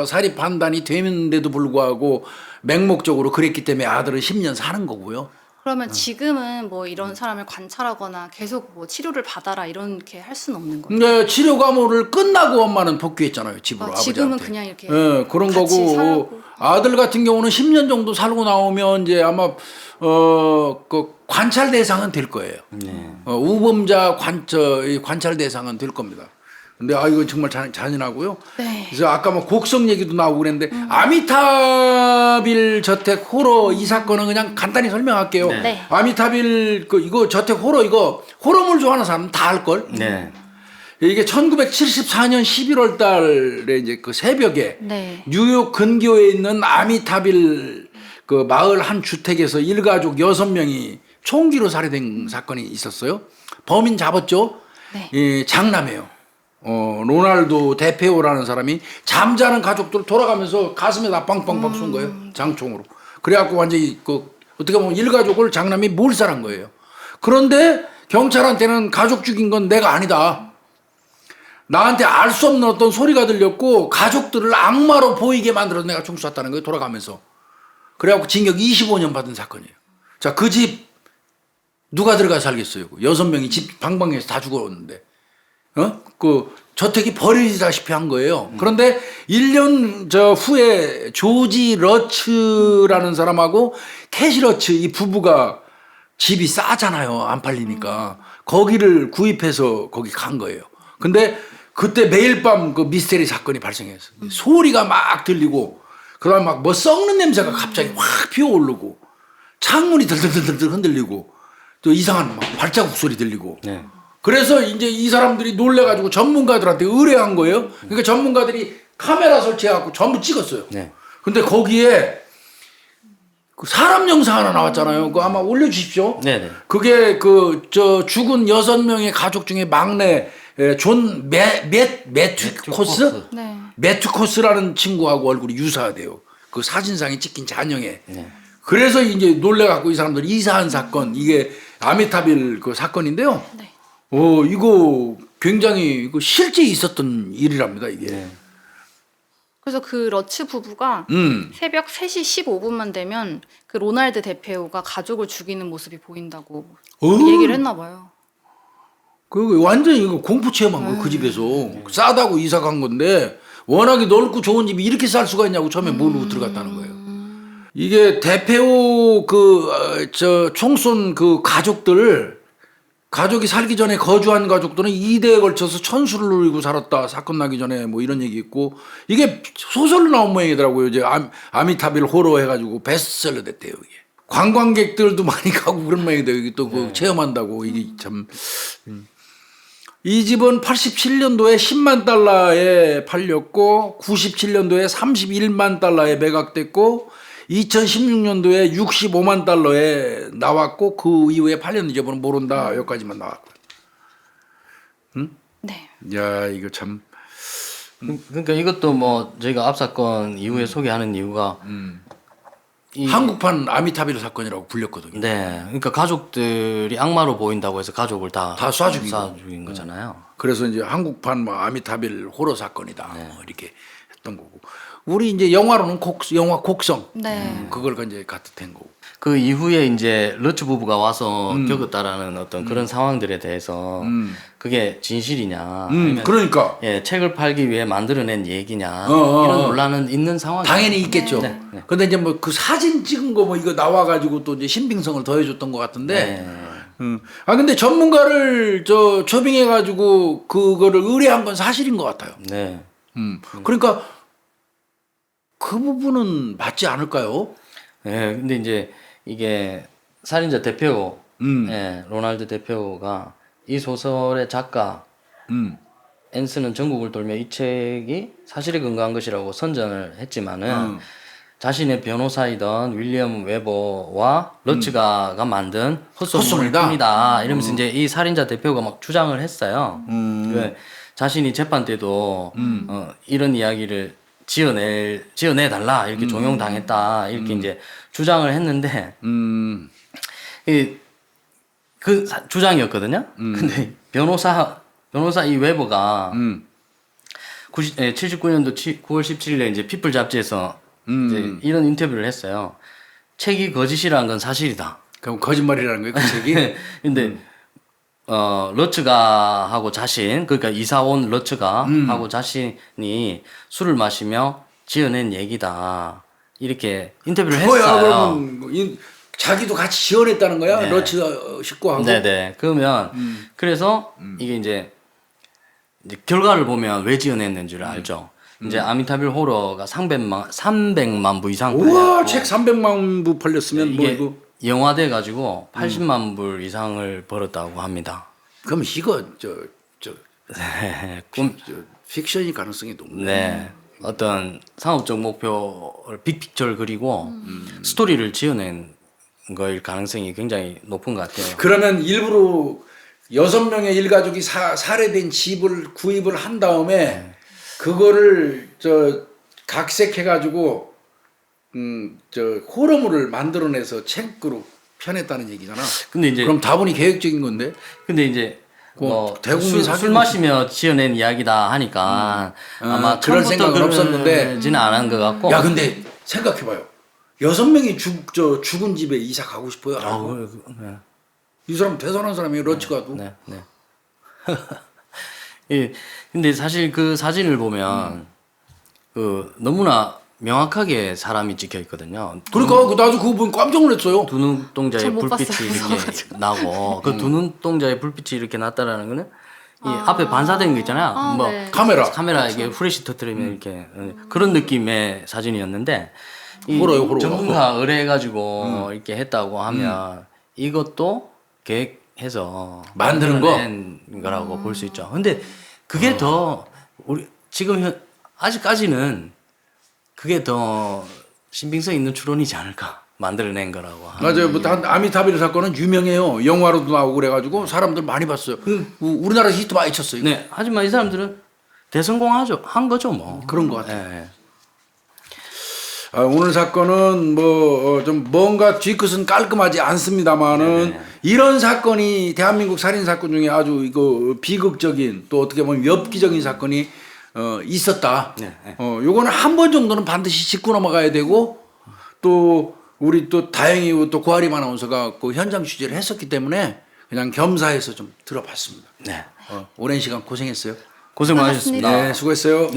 사립 판단이 되는데도 불구하고 맹목적으로 그랬기 때문에 아들은 10년 사는 거고요. 그러면 지금은 뭐 이런 사람을 관찰하거나 계속 뭐 치료를 받아라 이렇게 할 수는 없는 거예요. 근데 치료 과모를 끝나고 엄마는 복귀했잖아요. 집으로 지금은 아버지한테. 그냥 이렇게 예, 그런 같이 거고 살고. 아들 같은 경우는 10년 정도 살고 나오면 이제 아마 그 관찰 대상은 될 거예요. 네. 우범자 관찰 대상은 될 겁니다. 근데 이건 정말 잔인하고요. 네. 그래서 아까 뭐 곡성 얘기도 나오고 그랬는데 아미타빌 저택 호러 이 사건은 그냥 간단히 설명할게요. 네. 아미타빌 이거 저택 호러 이거 호러물 좋아하는 사람은 다 알 걸. 네. 이게 1974년 11월 달에 이제 그 새벽에 네. 뉴욕 근교에 있는 아미타빌 그 마을 한 주택에서 일가족 6명이 총기로 살해된 사건이 있었어요. 범인 잡았죠? 네. 장남이에요. 로날도 데페오라는 사람이 잠자는 가족들 돌아가면서 가슴에다 빵빵빵 쏜 거예요. 장총으로. 그래갖고 완전히 어떻게 보면 일가족을 장남이 몰살한 거예요. 그런데 경찰한테는 가족 죽인 건 내가 아니다. 나한테 알 수 없는 어떤 소리가 들렸고 가족들을 악마로 보이게 만들어서 내가 총 쐈다는 거예요. 돌아가면서. 그래갖고 징역 25년 받은 사건이에요. 자, 그 집 누가 들어가 살겠어요? 6명이 집 방방에서 다 죽었는데. 그 저택이 버려지다시피 한 거예요. 그런데 1년 저 후에 조지 러츠라는 사람하고 캐시 러츠 이 부부가 집이 싸잖아요. 안 팔리니까. 거기를 구입해서 거기 간 거예요. 근데 그때 매일 밤 그 미스테리 사건이 발생했어요. 소리가 막 들리고 그다음에 막 뭐 썩는 냄새가 갑자기 확 피어오르고 창문이 들들들들 흔들리고 또 이상한 막 발자국 소리 들리고. 네. 그래서 이제 이 사람들이 놀래가지고 전문가들한테 의뢰한 거예요. 그러니까 전문가들이 카메라 설치해갖고 전부 찍었어요. 네. 근데 거기에 그 사람 영상 하나 나왔잖아요. 그거 아마 올려주십시오. 네네. 그게 그 저 죽은 6명의 가족 중에 막내 존 매튜코스? 네. 매튜코스라는 친구하고 얼굴이 유사하대요. 그 사진상에 찍힌 잔영에. 네. 그래서 이제 놀래갖고 이 사람들이 이사한 사건, 이게 아미타빌 그 사건인데요. 네. 이거 굉장히 이거 실제 있었던 일이랍니다, 이게. 네. 그래서 그 러츠 부부가 새벽 3시 15분만 되면 그 로날드 대페오가 가족을 죽이는 모습이 보인다고 얘기를 했나 봐요. 그 완전히 이거 공포 체험한 거 그 집에서 싸다고 이사 간 건데 워낙에 넓고 좋은 집이 이렇게 쌀 수가 있냐고 처음에 모르고 들어갔다는 거예요. 이게 대페오 저 총쏜 그 가족이 살기 전에 거주한 가족들은 2대에 걸쳐서 천수를 누리고 살았다. 사건 나기 전에 뭐 이런 얘기 있고 이게 소설로 나온 모양이더라고요. 이제 아미타빌 호러 해가지고 베스트셀러 됐대요. 이게 관광객들도 많이 가고 그런 모양이다. 여기 또 그 체험한다고 이게 참. 이 집은 87년도에 10만 달러에 팔렸고 97년도에 31만 달러에 매각됐고 2016년도에 65만 달러에 나왔고 그 이후에 팔렸는지 여부는 모른다. 여기까지만 나왔고. 네. 야, 이거 참. 그러니까 이것도 뭐 저희가 앞 사건 이후에 소개하는 이유가 한국판 아미타빌 사건이라고 불렸거든요. 네, 그러니까 가족들이 악마로 보인다고 해서 가족을 다 쏴 죽이고. 쏴 죽인 거잖아요. 그래서 이제 한국판 뭐 아미타빌 호러 사건이다. 뭐 이렇게 했던 거고. 우리 이제 영화로는 영화 곡성. 네. 그걸 이제 갖다 댄 거고. 그 이후에 이제 러츠 부부가 와서 겪었다라는 어떤 그런 상황들에 대해서 그게 진실이냐, 아니면 그러니까 예, 책을 팔기 위해 만들어낸 얘기냐 어. 이런 논란은 있는 상황이에요. 당연히 있겠죠. 네, 네. 근데 이제 뭐 그 사진 찍은 거 뭐 이거 나와가지고 또 이제 신빙성을 더해줬던 것 같은데. 네. 근데 전문가를 초빙해가지고 그거를 의뢰한 건 사실인 것 같아요. 네. 그러니까 그 부분은 맞지 않을까요? 예, 근데 이제 이게 살인자 대표, 예, 로날드 대표가 이 소설의 작가 앤스는 전국을 돌며 이 책이 사실에 근거한 것이라고 선전을 했지만은 자신의 변호사이던 윌리엄 웨버와 러츠가 만든 헛소문일 뿐이다. 이러면서 이제 이 살인자 대표가 막 주장을 했어요. 그 자신이 재판 때도 이런 이야기를 지어내 달라 이렇게 종용당했다 이렇게 이제 주장을 했는데 그 주장이었거든요. 근데 변호사 이 웨버가 79년도 9월 17일에 이제 피플 잡지에서 이제 이런 인터뷰를 했어요. 책이 거짓이라는 건 사실이다. 그럼 거짓말이라는 거예요, 그 책이? 근데 러츠가 하고 자신, 그러니까 이사 온 러츠가 하고 자신이 술을 마시며 지어낸 얘기다. 이렇게 인터뷰를 뭐야, 했어요. 그러면 자기도 같이 지원했다는 거야? 네. 러츠 식구하고? 네네. 그러면 그래서 이게 이제 결과를 보면 왜 지어냈는 줄 알죠. 이제 아미타빌 호러가 300만 부 이상 우와, 팔렸고, 책 300만 부 팔렸으면 뭐 이게 이거. 영화돼 가지고 80만 불 이상을 벌었다고 합니다. 그럼 이거 네. 픽션이 가능성이 높네. 네. 어떤 상업적 목표를 빅픽처를 그리고 스토리를 지어낸 거일 가능성이 굉장히 높은 것 같아요. 그러면 일부러 6명의 일가족이 살해된 집을 구입을 한 다음에 그거를 각색해가지고 호러물을 만들어내서 책으로 펴냈다는 얘기잖아. 근데 이제 그럼 다분히 계획적인 건데. 근데 이제 뭐 대국민 술 마시며 지어낸 이야기다 하니까 아마 그럴 처음부터 생각은 없었는데. 그러지는 않은 것 같고. 야 근데 생각해봐요. 6명이 죽은 집에 이사 가고 싶어요. 네. 이 사람 대단한 사람이에요. 러치가도. 네, 네. 예, 근데 사실 그 사진을 보면 그 너무나 명확하게 사람이 찍혀 있거든요. 그러니까 나도 그거 보면 깜짝 놀랐어요. 두 눈동자에 저못 불빛이 봤어요, 이렇게 무서워가지고. 나고 그 두 눈동자에 불빛이 이렇게 났다라는 거는 이 앞에 반사되는 거 있잖아요. 아, 뭐 네. 카메라 이게 후레쉬 터뜨리면 이렇게 그런 느낌의 사진이었는데 이 호러요. 전문가 의뢰해가지고 이렇게 했다고 하면 이것도 계획해서 만드는 거? 만들어낸 거라고 볼 수 있죠. 근데 그게 더 우리 지금 아직까지는 그게 더 신빙성 있는 추론이지 않을까 만들어낸 거라고. 맞아요. 뭐 아미타빌 사건은 유명해요. 영화로도 나오고 그래가지고 사람들 많이 봤어요. 우리나라 히트 많이 쳤어요. 네, 하지만 이 사람들은 대성공하죠, 한 거죠, 뭐. 그런 것 같아요. 예, 예. 오늘 사건은 뭐 좀 뭔가 뒤끝은 깔끔하지 않습니다만은 이런 사건이 대한민국 살인 사건 중에 아주 이거 비극적인 또 어떻게 보면 엽기적인 사건이 있었다. 네, 네. 요거는 한 번 정도는 반드시 짚고 넘어가야 되고 또 우리 또 다행히 또 고아림 아나운서가 그 현장 취재를 했었기 때문에 그냥 겸사해서 좀 들어봤습니다. 네. 오랜 시간 고생했어요. 고생 많으셨습니다. 네, 수고했어요.